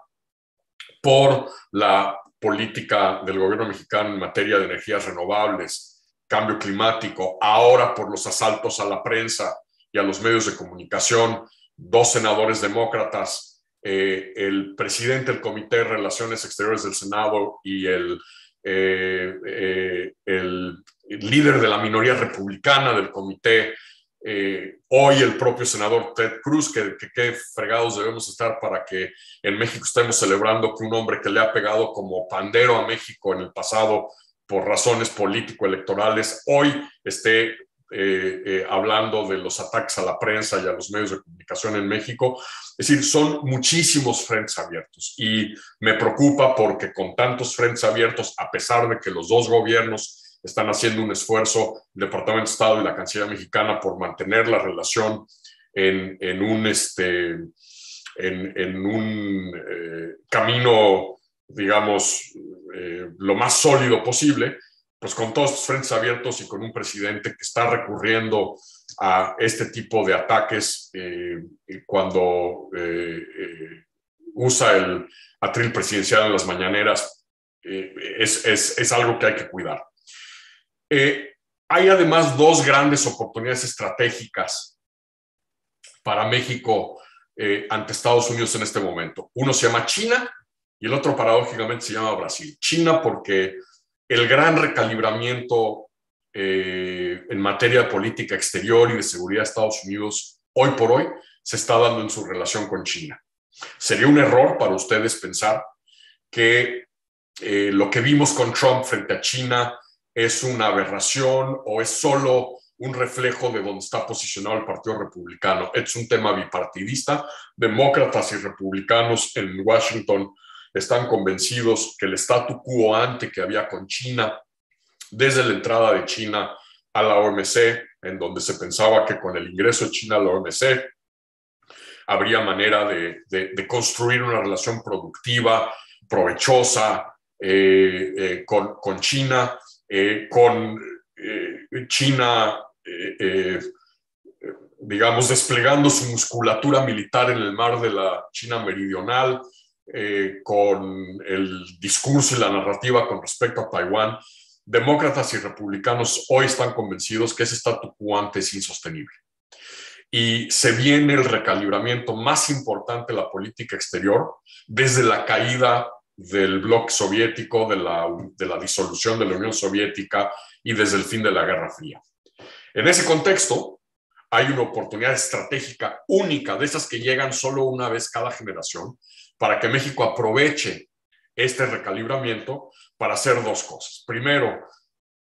por la política del gobierno mexicano en materia de energías renovables, cambio climático, ahora por los asaltos a la prensa y a los medios de comunicación, 2 senadores demócratas, el presidente del Comité de Relaciones Exteriores del Senado y el líder de la minoría republicana del comité, hoy el propio senador Ted Cruz, que qué fregados debemos estar para que en México estemos celebrando que un hombre que le ha pegado como pandero a México en el pasado por razones político-electorales, hoy esté hablando de los ataques a la prensa y a los medios de comunicación en México. Es decir, son muchísimos frentes abiertos y me preocupa porque con tantos frentes abiertos, a pesar de que los 2 gobiernos están haciendo un esfuerzo, el Departamento de Estado y la Cancillería mexicana, por mantener la relación en un camino, digamos, lo más sólido posible, pues con todos estos frentes abiertos y con un presidente que está recurriendo a este tipo de ataques cuando usa el atril presidencial en las mañaneras, es algo que hay que cuidar. Hay además 2 grandes oportunidades estratégicas para México ante Estados Unidos en este momento. Uno se llama China y el otro paradójicamente se llama Brasil. China porque el gran recalibramiento en materia de política exterior y de seguridad de Estados Unidos hoy por hoy se está dando en su relación con China. Sería un error para ustedes pensar que lo que vimos con Trump frente a China es una aberración o es solo un reflejo de donde está posicionado el Partido Republicano. Es un tema bipartidista. Demócratas y republicanos en Washington están convencidos que el statu quo ante que había con China, desde la entrada de China a la OMC, en donde se pensaba que con el ingreso de China a la OMC habría manera de construir una relación productiva, provechosa con China, China, digamos, desplegando su musculatura militar en el mar de la China meridional, con el discurso y la narrativa con respecto a Taiwán. Demócratas y republicanos hoy están convencidos que ese statu quo ante es insostenible. Y se viene el recalibramiento más importante de la política exterior desde la caída del bloque soviético, de la disolución de la Unión Soviética y desde el fin de la Guerra Fría. En ese contexto, hay una oportunidad estratégica única, de esas que llegan solo una vez cada generación, para que México aproveche este recalibramiento para hacer 2 cosas. Primero,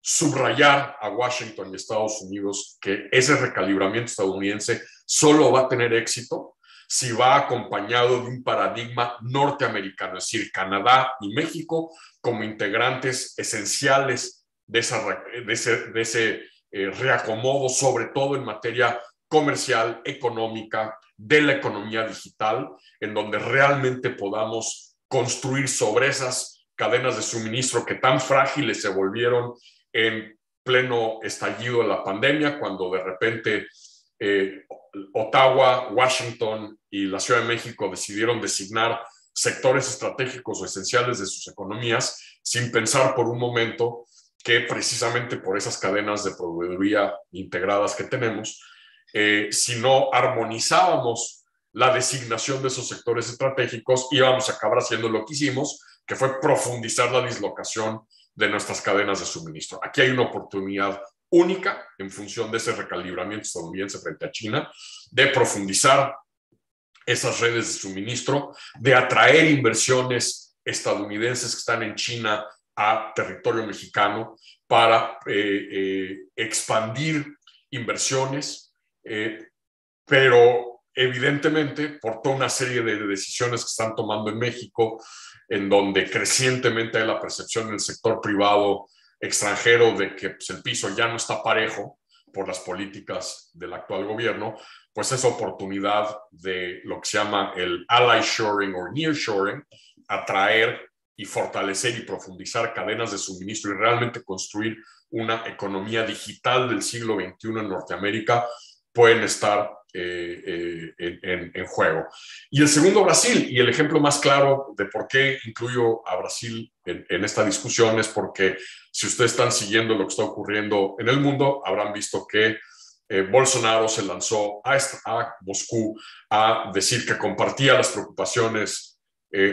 subrayar a Washington y Estados Unidos que ese recalibramiento estadounidense solo va a tener éxito si va acompañado de un paradigma norteamericano, es decir, Canadá y México como integrantes esenciales de ese reacomodo, sobre todo en materia comercial, económica, de la economía digital, en donde realmente podamos construir sobre esas cadenas de suministro que tan frágiles se volvieron en pleno estallido de la pandemia, cuando de repente Ottawa, Washington y la Ciudad de México decidieron designar sectores estratégicos o esenciales de sus economías, sin pensar por un momento que precisamente por esas cadenas de proveeduría integradas que tenemos, si no armonizábamos la designación de esos sectores estratégicos, íbamos a acabar haciendo lo que hicimos, que fue profundizar la dislocación de nuestras cadenas de suministro. Aquí hay una oportunidad única en función de ese recalibramiento estadounidense frente a China, de profundizar esas redes de suministro, de atraer inversiones estadounidenses que están en China a territorio mexicano para expandir inversiones, pero evidentemente por toda una serie de decisiones que están tomando en México, en donde crecientemente hay la percepción en el sector privado extranjero de que pues, el piso ya no está parejo, por las políticas del actual gobierno, pues esa oportunidad de lo que se llama el ally shoring o nearshoring, atraer y fortalecer y profundizar cadenas de suministro y realmente construir una economía digital del siglo XXI en Norteamérica, pueden estar en juego. Y el segundo, Brasil, y el ejemplo más claro de por qué incluyo a Brasil en esta discusión es porque si ustedes están siguiendo lo que está ocurriendo en el mundo, habrán visto que Bolsonaro se lanzó a Moscú a decir que compartía las preocupaciones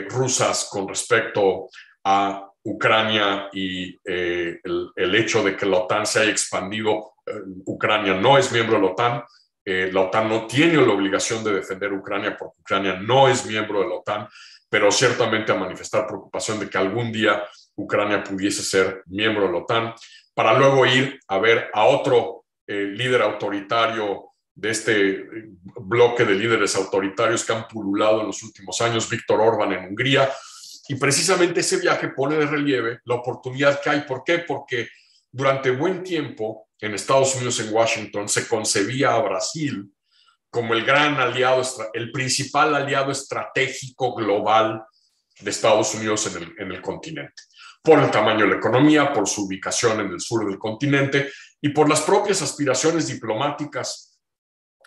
rusas con respecto a Ucrania y el hecho de que la OTAN se haya expandido. Ucrania no es miembro de la OTAN. La OTAN no tiene la obligación de defender Ucrania porque Ucrania no es miembro de la OTAN, pero ciertamente a manifestar preocupación de que algún día Ucrania pudiese ser miembro de la OTAN, para luego ir a ver a otro líder autoritario de este bloque de líderes autoritarios que han pululado en los últimos años, Viktor Orbán en Hungría, y precisamente ese viaje pone de relieve la oportunidad que hay. ¿Por qué? Porque durante buen tiempo en Estados Unidos, en Washington, se concebía a Brasil como el gran aliado, el principal aliado estratégico global de Estados Unidos en el continente, por el tamaño de la economía, por su ubicación en el sur del continente y por las propias aspiraciones diplomáticas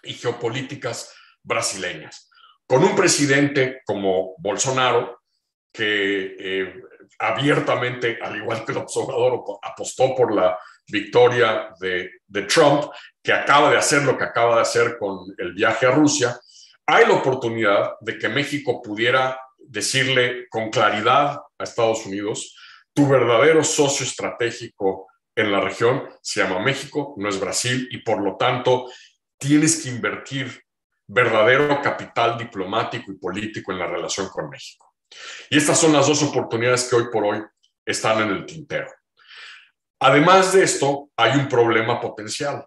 y geopolíticas brasileñas. Con un presidente como Bolsonaro, que abiertamente, al igual que López Obrador, apostó por la victoria de Trump, que acaba de hacer lo que acaba de hacer con el viaje a Rusia, hay la oportunidad de que México pudiera decirle con claridad a Estados Unidos: tu verdadero socio estratégico en la región se llama México, no es Brasil, y por lo tanto tienes que invertir verdadero capital diplomático y político en la relación con México. Y estas son las dos oportunidades que hoy por hoy están en el tintero. Además de esto, hay un problema potencial,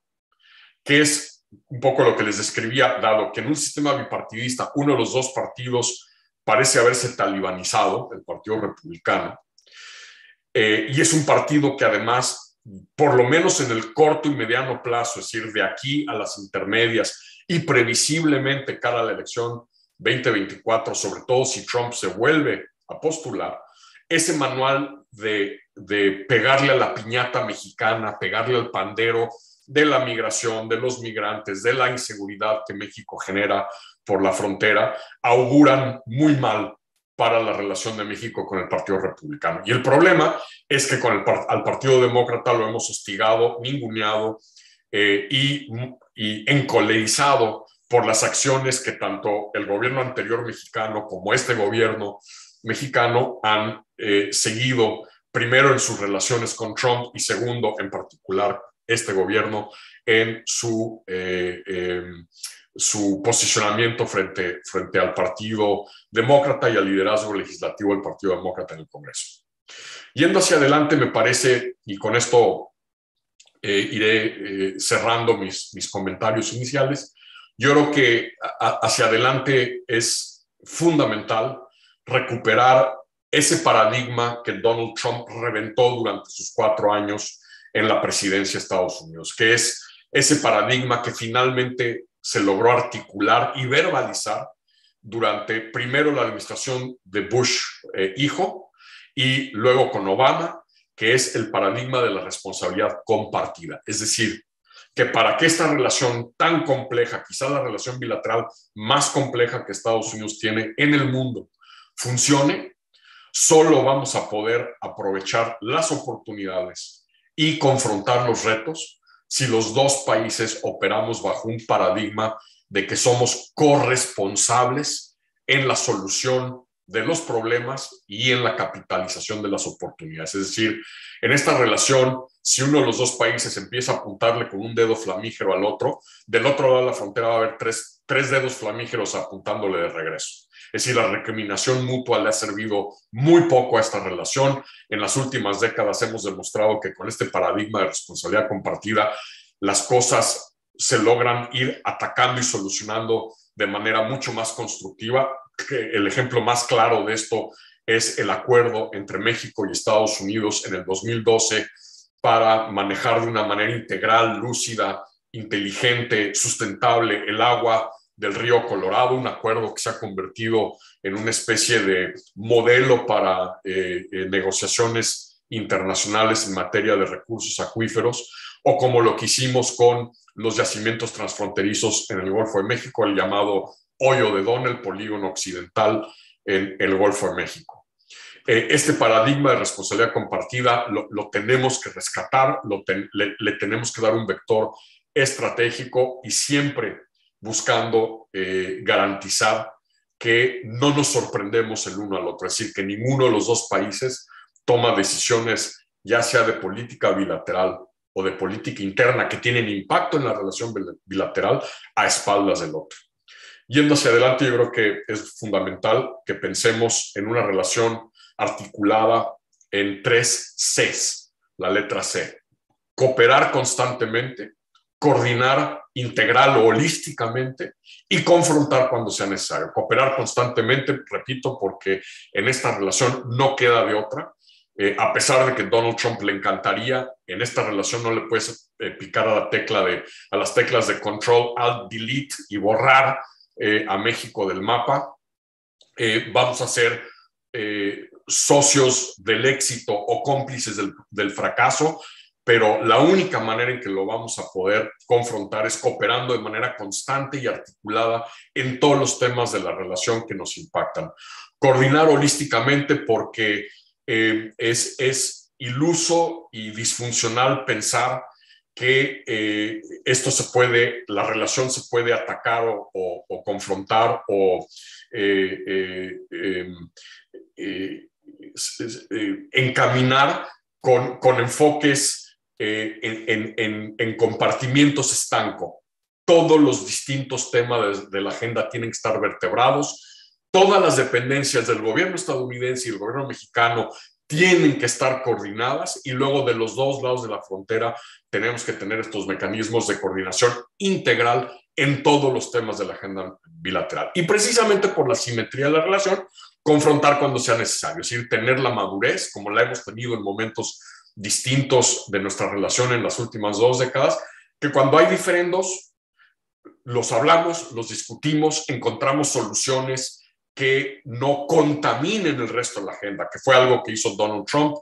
que es un poco lo que les describía, dado que en un sistema bipartidista uno de los dos partidos parece haberse talibanizado, el Partido Republicano, y es un partido que además, por lo menos en el corto y mediano plazo, es decir, de aquí a las intermedias y previsiblemente cara a la elección 2024, sobre todo si Trump se vuelve a postular, ese manual de pegarle a la piñata mexicana, pegarle al pandero de la migración, de los migrantes, de la inseguridad que México genera por la frontera, auguran muy mal para la relación de México con el Partido Republicano. Y el problema es que al Partido Demócrata lo hemos hostigado, ninguneado y encolerizado por las acciones que tanto el gobierno anterior mexicano como este gobierno mexicano han seguido, primero en sus relaciones con Trump y segundo, en particular, este gobierno en su posicionamiento frente al Partido Demócrata y al liderazgo legislativo del Partido Demócrata en el Congreso. Yendo hacia adelante, me parece, y con esto iré cerrando mis comentarios iniciales, yo creo que hacia adelante es fundamental recuperar ese paradigma que Donald Trump reventó durante sus 4 años en la presidencia de Estados Unidos, que es ese paradigma que finalmente se logró articular y verbalizar durante primero la administración de Bush hijo y luego con Obama, que es el paradigma de la responsabilidad compartida. Es decir, que para que esta relación tan compleja, quizás la relación bilateral más compleja que Estados Unidos tiene en el mundo, funcione, solo vamos a poder aprovechar las oportunidades y confrontar los retos si los dos países operamos bajo un paradigma de que somos corresponsables en la solución de los problemas y en la capitalización de las oportunidades. Es decir, en esta relación, si uno de los dos países empieza a apuntarle con un dedo flamígero al otro, del otro lado de la frontera va a haber tres dedos flamígeros apuntándole de regreso. Es decir, la recriminación mutua le ha servido muy poco a esta relación. En las últimas décadas hemos demostrado que con este paradigma de responsabilidad compartida, las cosas se logran ir atacando y solucionando de manera mucho más constructiva. El ejemplo más claro de esto es el acuerdo entre México y Estados Unidos en el 2012 para manejar de una manera integral, lúcida inteligente, sustentable el agua del río Colorado, un acuerdo que se ha convertido en una especie de modelo para negociaciones internacionales en materia de recursos acuíferos, o como lo que hicimos con los yacimientos transfronterizos en el Golfo de México, el llamado Hoyo de Don, el polígono occidental en el Golfo de México. Este paradigma de responsabilidad compartida lo tenemos que rescatar, le tenemos que dar un vector estratégico y siempre buscando garantizar que no nos sorprendemos el uno al otro, es decir, que ninguno de los dos países toma decisiones ya sea de política bilateral o de política interna que tienen impacto en la relación bilateral a espaldas del otro. Yendo hacia adelante, yo creo que es fundamental que pensemos en una relación articulada en 3 Cs, la letra C. Cooperar constantemente, coordinar integral o holísticamente y confrontar cuando sea necesario. Cooperar constantemente, repito, porque en esta relación no queda de otra. A pesar de que Donald Trump le encantaría, en esta relación no le puedes picar a las teclas de control, alt, delete y borrar a México del mapa. Vamos a ser socios del éxito o cómplices del fracaso, pero la única manera en que lo vamos a poder confrontar es cooperando de manera constante y articulada en todos los temas de la relación que nos impactan. Coordinar holísticamente porque es iluso y disfuncional pensar que la relación se puede atacar o confrontar o encaminar con enfoques en compartimientos estancos. Todos los distintos temas de la agenda tienen que estar vertebrados. Todas las dependencias del gobierno estadounidense y el gobierno mexicano tienen que estar coordinadas, y luego de los dos lados de la frontera tenemos que tener estos mecanismos de coordinación integral en todos los temas de la agenda bilateral. Y precisamente por la simetría de la relación, confrontar cuando sea necesario, es decir, tener la madurez, como la hemos tenido en momentos distintos de nuestra relación en las últimas 2 décadas, que cuando hay diferendos, los hablamos, los discutimos, encontramos soluciones que no contaminen el resto de la agenda, que fue algo que hizo Donald Trump,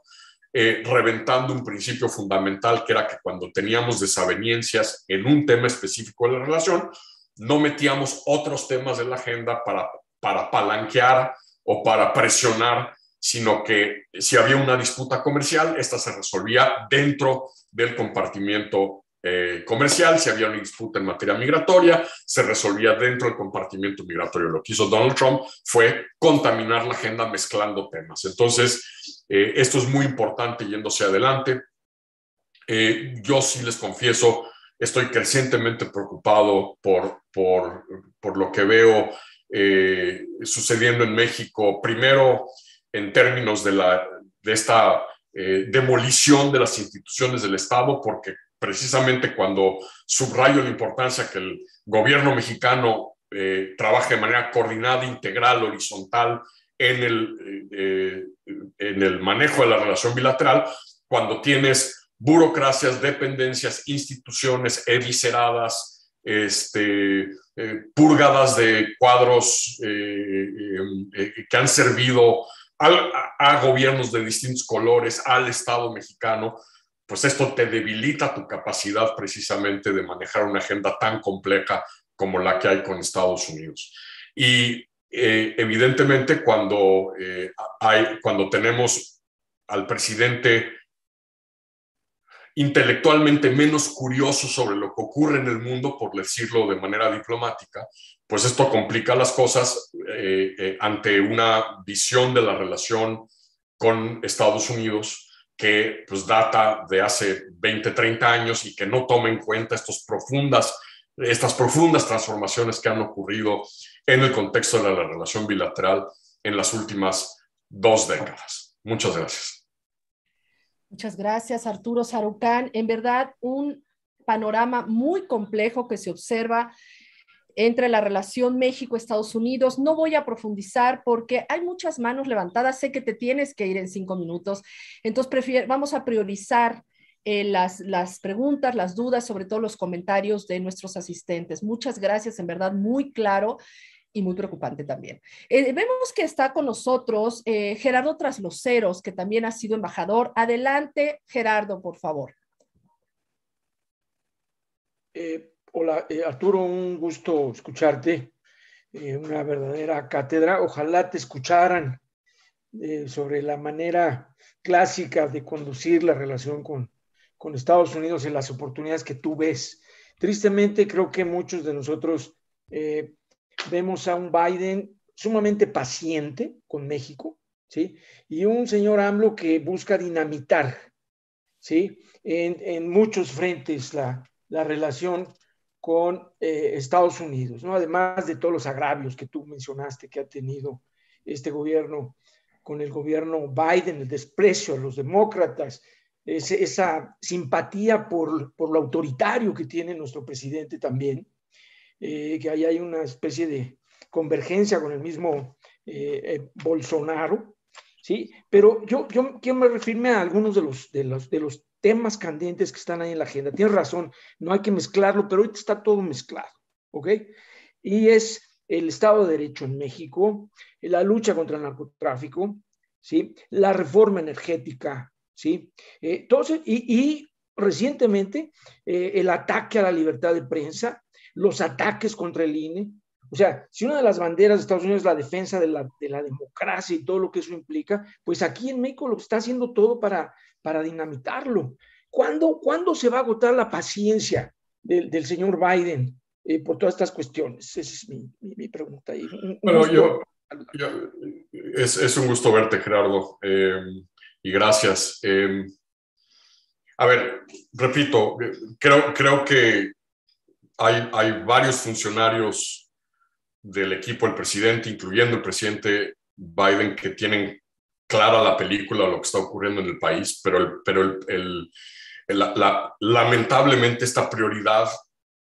reventando un principio fundamental, que era que cuando teníamos desavenencias en un tema específico de la relación, no metíamos otros temas de la agenda para palanquear o para presionar, sino que si había una disputa comercial, esta se resolvía dentro del compartimiento comercial. Si había una disputa en materia migratoria, se resolvía dentro del compartimiento migratorio. Lo que hizo Donald Trump fue contaminar la agenda mezclando temas. Entonces, esto es muy importante yéndose adelante. Yo sí les confieso, estoy crecientemente preocupado por lo que veo sucediendo en México, primero en términos de esta demolición de las instituciones del Estado, porque precisamente cuando subrayo la importancia que el gobierno mexicano trabaje de manera coordinada, integral, horizontal en el manejo de la relación bilateral, cuando tienes burocracias, dependencias, instituciones evisceradas, purgadas de cuadros que han servido a gobiernos de distintos colores, al Estado mexicano, pues esto te debilita tu capacidad precisamente de manejar una agenda tan compleja como la que hay con Estados Unidos. Y evidentemente cuando tenemos al presidente intelectualmente menos curioso sobre lo que ocurre en el mundo, por decirlo de manera diplomática, pues esto complica las cosas ante una visión de la relación con Estados Unidos que pues data de hace 20, 30 años y que no toma en cuenta estas profundas transformaciones que han ocurrido en el contexto de la relación bilateral en las últimas 2 décadas. Muchas gracias. Muchas gracias, Arturo Sarucán. En verdad, un panorama muy complejo que se observa entre la relación México-Estados Unidos. No voy a profundizar porque hay muchas manos levantadas. Sé que te tienes que ir en 5 minutos. Entonces, vamos a priorizar las preguntas, las dudas, sobre todo los comentarios de nuestros asistentes. Muchas gracias, en verdad, muy claro y muy preocupante también. Vemos que está con nosotros Gerardo Trasloceros, que también ha sido embajador. Adelante, Gerardo, por favor. Hola, Arturo, un gusto escucharte. Una verdadera cátedra. Ojalá te escucharan sobre la manera clásica de conducir la relación con Estados Unidos y las oportunidades que tú ves. Tristemente, creo que muchos de nosotros vemos a un Biden sumamente paciente con México, ¿sí? Y un señor AMLO que busca dinamitar, ¿sí? En muchos frentes la relación con Estados Unidos, ¿no? Además de todos los agravios que tú mencionaste que ha tenido este gobierno con el gobierno Biden, el desprecio a los demócratas, esa simpatía por lo autoritario que tiene nuestro presidente también, que ahí hay una especie de convergencia con el mismo Bolsonaro, ¿sí? Pero yo quiero referirme a algunos de los temas candentes que están ahí en la agenda. Tienes razón, no hay que mezclarlo, pero ahorita está todo mezclado, ¿ok? Y es el Estado de Derecho en México, la lucha contra el narcotráfico, ¿sí? La reforma energética, ¿sí? Y recientemente el ataque a la libertad de prensa, los ataques contra el INE. O sea, si una de las banderas de Estados Unidos es la defensa de la democracia y todo lo que eso implica, pues aquí en México lo está haciendo todo para dinamitarlo. ¿Cuándo se va a agotar la paciencia del señor Biden por todas estas cuestiones? Esa es mi pregunta. Bueno, es un gusto verte, Gerardo, y gracias. A ver, repito, creo que hay varios funcionarios del equipo del presidente, incluyendo el presidente Biden, que tienen clara la película, lo que está ocurriendo en el país, pero lamentablemente esta prioridad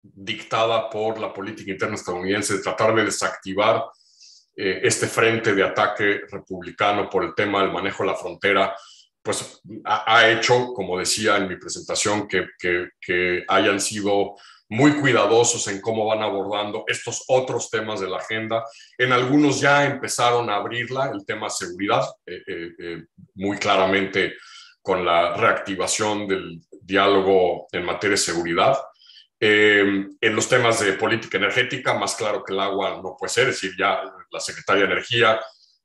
dictada por la política interna estadounidense de tratar de desactivar este frente de ataque republicano por el tema del manejo de la frontera, pues ha hecho, como decía en mi presentación, que hayan sido muy cuidadosos en cómo van abordando estos otros temas de la agenda. En algunos ya empezaron a abrirla, el tema seguridad, muy claramente con la reactivación del diálogo en materia de seguridad. En los temas de política energética, más claro que el agua no puede ser, es decir, ya la Secretaría de Energía,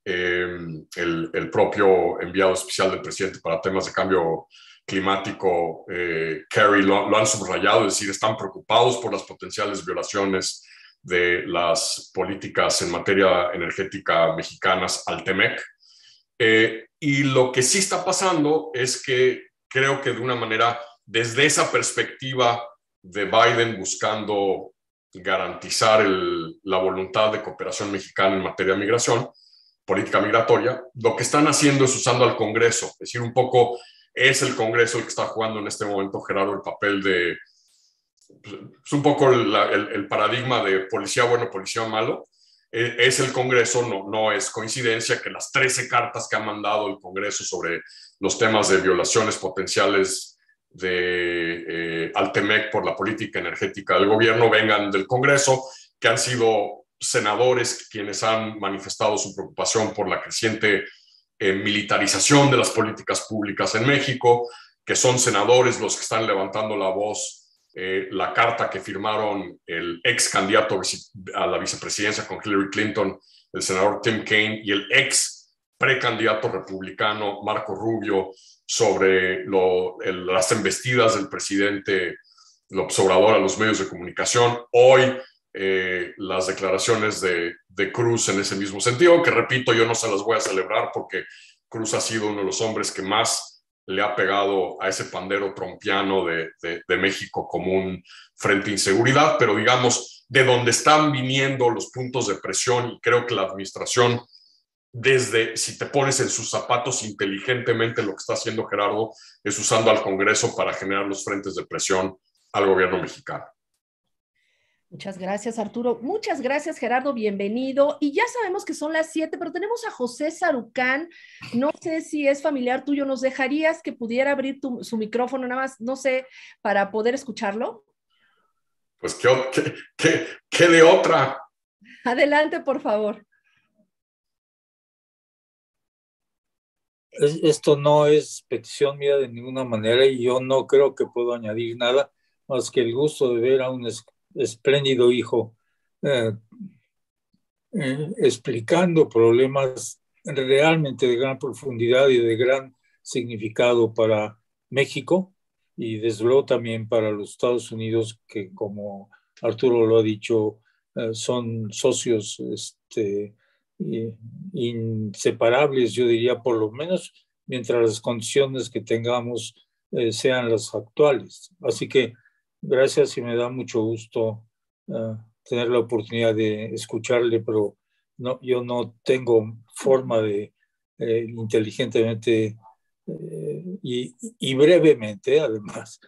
el propio enviado especial del presidente para temas de cambio climático, Kerry, lo han subrayado, es decir, están preocupados por las potenciales violaciones de las políticas en materia energética mexicanas al TEMEC. Y lo que sí está pasando es que creo que de una manera, desde esa perspectiva de Biden buscando garantizar la voluntad de cooperación mexicana en materia de migración, política migratoria, lo que están haciendo es usando al Congreso, es decir, un poco es el Congreso el que está jugando en este momento, Gerardo, el papel de, es un poco el paradigma de policía bueno, policía malo. Es el Congreso, no es coincidencia que las 13 cartas que ha mandado el Congreso sobre los temas de violaciones potenciales al TEMEC por la política energética del gobierno vengan del Congreso, que han sido senadores quienes han manifestado su preocupación por la creciente militarización de las políticas públicas en México, que son senadores los que están levantando la voz. La carta que firmaron el ex candidato a la vicepresidencia con Hillary Clinton, el senador Tim Kaine, y el ex precandidato republicano Marco Rubio sobre las embestidas del presidente López Obrador a los medios de comunicación. Hoy las declaraciones de Cruz en ese mismo sentido, que repito, yo no se las voy a celebrar porque Cruz ha sido uno de los hombres que más le ha pegado a ese pandero trompiano de México como un frente de inseguridad, pero digamos, de donde están viniendo los puntos de presión, y creo que la administración, si te pones en sus zapatos inteligentemente, lo que está haciendo Gerardo es usando al Congreso para generar los frentes de presión al gobierno mexicano. Muchas gracias, Arturo. Muchas gracias, Gerardo. Bienvenido. Y ya sabemos que son las 7, pero tenemos a José Sarucán. No sé si es familiar tuyo. ¿Nos dejarías que pudiera abrir su micrófono nada más, no sé, para poder escucharlo? Pues, ¿qué de otra? Adelante, por favor. Esto no es petición mía de ninguna manera y yo no creo que puedo añadir nada más que el gusto de ver a un espléndido hijo explicando problemas realmente de gran profundidad y de gran significado para México y desde luego también para los Estados Unidos, que como Arturo lo ha dicho, son socios inseparables, yo diría, por lo menos mientras las condiciones que tengamos sean las actuales. Así que gracias y me da mucho gusto tener la oportunidad de escucharle, pero no, yo no tengo forma de inteligentemente y brevemente, además,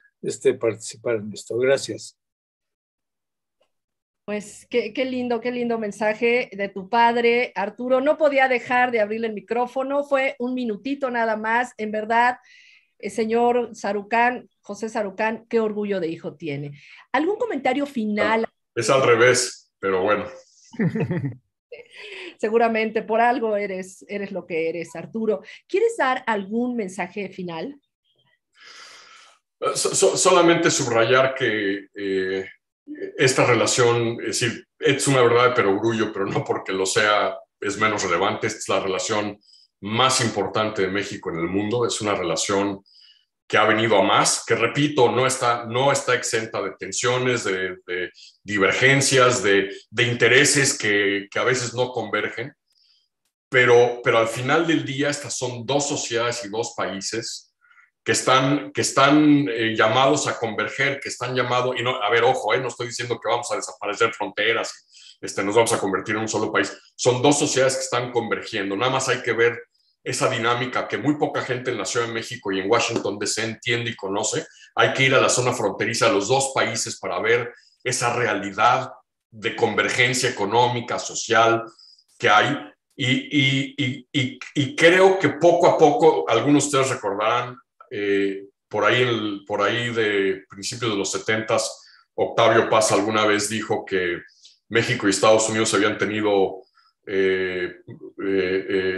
participar en esto. Gracias. Pues qué lindo mensaje de tu padre, Arturo. No podía dejar de abrirle el micrófono, fue un minutito nada más. En verdad, señor Sarucán, José Sarucán, qué orgullo de hijo tiene. ¿Algún comentario final? Es al revés, pero bueno. Seguramente por algo eres lo que eres, Arturo. ¿Quieres dar algún mensaje final? Solamente subrayar que esta relación, es decir, es una verdad de perogrullo, pero no porque lo sea es menos relevante. Esta es la relación más importante de México en el mundo. Es una relación que ha venido a más, que repito, no está exenta de tensiones, de divergencias, de intereses que a veces no convergen, pero al final del día estas son dos sociedades y dos países que están llamados a converger, que están llamados, y no, a ver, ojo, no estoy diciendo que vamos a desaparecer fronteras, nos vamos a convertir en un solo país, son dos sociedades que están convergiendo, nada más hay que ver esa dinámica que muy poca gente en la Ciudad de México y en Washington DC entiende y conoce. Hay que ir a la zona fronteriza, a los dos países, para ver esa realidad de convergencia económica, social que hay. Y creo que poco a poco, algunos de ustedes recordarán, por ahí de principios de los 70s, Octavio Paz alguna vez dijo que México y Estados Unidos habían tenido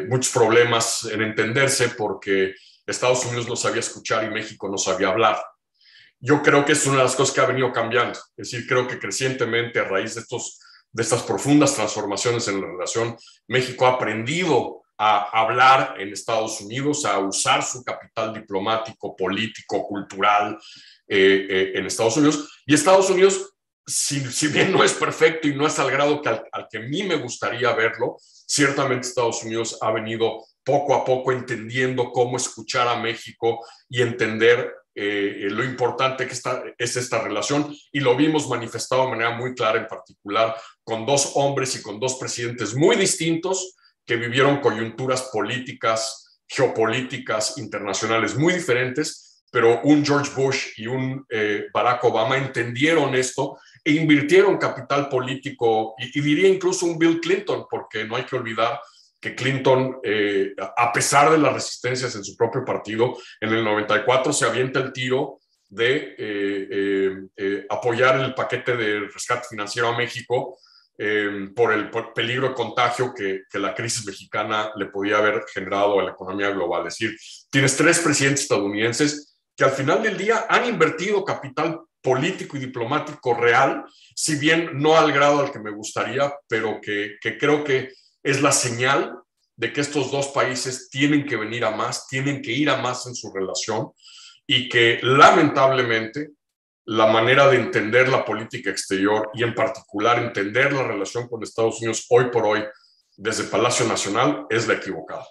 muchos problemas en entenderse porque Estados Unidos no sabía escuchar y México no sabía hablar. Yo creo que es una de las cosas que ha venido cambiando. Es decir, creo que crecientemente a raíz de estas profundas transformaciones en la relación, México ha aprendido a hablar en Estados Unidos, a usar su capital diplomático, político, cultural en Estados Unidos. Y Estados Unidos, si bien no es perfecto y no es al grado al que a mí me gustaría verlo, ciertamente Estados Unidos ha venido poco a poco entendiendo cómo escuchar a México y entender lo importante que es esta relación, y lo vimos manifestado de manera muy clara, en particular con dos hombres y con dos presidentes muy distintos que vivieron coyunturas políticas, geopolíticas, internacionales muy diferentes, pero un George Bush y un Barack Obama entendieron esto e invirtieron capital político, y diría incluso un Bill Clinton, porque no hay que olvidar que Clinton, a pesar de las resistencias en su propio partido, en el 94 se avienta el tiro de apoyar el paquete de rescate financiero a México por el peligro de contagio que la crisis mexicana le podía haber generado a la economía global. Es decir, tienes tres presidentes estadounidenses que al final del día han invertido capital político y diplomático real, si bien no al grado al que me gustaría, pero que creo que es la señal de que estos dos países tienen que venir a más, tienen que ir a más en su relación, y que lamentablemente la manera de entender la política exterior y en particular entender la relación con Estados Unidos hoy por hoy desde Palacio Nacional es la equivocada.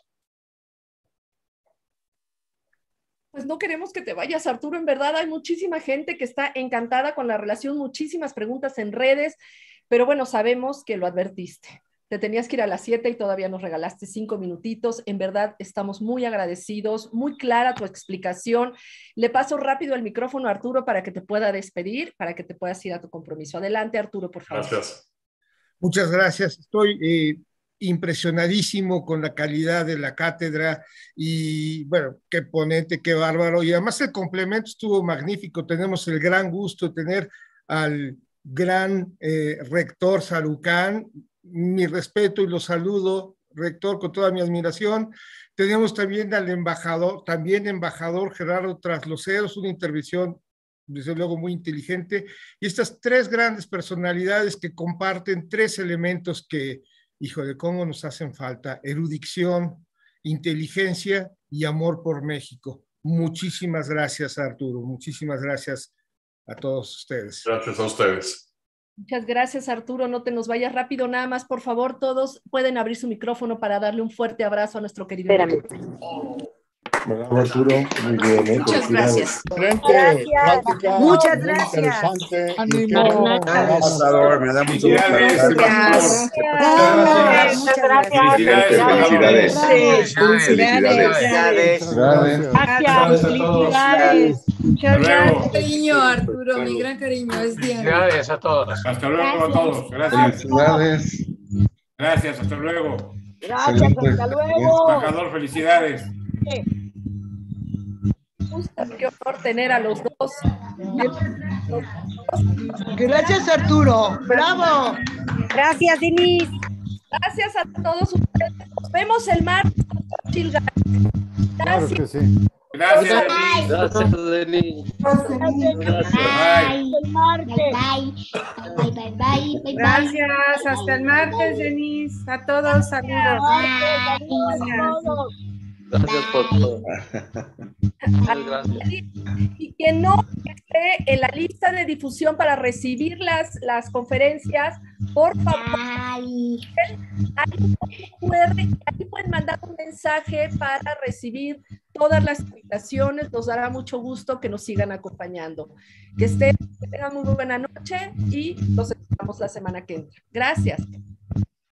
Pues no queremos que te vayas, Arturo. En verdad hay muchísima gente que está encantada con la relación, muchísimas preguntas en redes, pero bueno, sabemos que lo advertiste. te tenías que ir a las 7 y todavía nos regalaste 5 minutitos. En verdad, estamos muy agradecidos, muy clara tu explicación. Le paso rápido el micrófono a Arturo para que te pueda despedir, para que te puedas ir a tu compromiso. Adelante, Arturo, por favor. Gracias. Muchas gracias. Estoy impresionadísimo con la calidad de la cátedra y bueno, qué ponente, qué bárbaro. Y además el complemento estuvo magnífico. Tenemos el gran gusto de tener al gran rector Sarucán. Mi respeto y lo saludo, rector, con toda mi admiración. Tenemos también al embajador Gerardo Trasloceros, una intervención desde luego muy inteligente, y estas tres grandes personalidades que comparten tres elementos que, híjole, cómo nos hacen falta: erudición, inteligencia y amor por México. Muchísimas gracias, Arturo, muchísimas gracias a todos ustedes. Gracias a ustedes. Muchas gracias, Arturo. No te nos vayas rápido. Nada más, por favor, todos pueden abrir su micrófono para darle un fuerte abrazo a nuestro querido. Espérame. Bravo, Arturo, muy bien. Muchas gracias. Excelente. Gracias. Muchas gracias. Interesante. Ánimo. Me da mucho gusto. Gracias. Muchas gracias. Felicidades. Gracias. Felicidades. Muchas gracias. Cariño, Arturo, mi gran cariño, es Diana. Gracias a todos. Hasta luego a todos. Gracias. Gracias, hasta luego. Gracias, hasta luego. Embajador, felicidades. Qué honor tener a los dos. Gracias, Arturo. Bravo. Gracias, Denise. Gracias a todos ustedes. Nos vemos el martes. Gracias. Claro que sí. Gracias. Gracias, Denis. Bye. El martes. Bye. Gracias, hasta el martes, Denise. A todos, saludos. Gracias por todo. Muchas gracias. Y quien no esté en la lista de difusión para recibir las conferencias, por favor, hay un QR, ahí pueden mandar un mensaje para recibir todas las invitaciones. Nos dará mucho gusto que nos sigan acompañando. Que tengan muy buena noche y nos vemos la semana que entra. Gracias.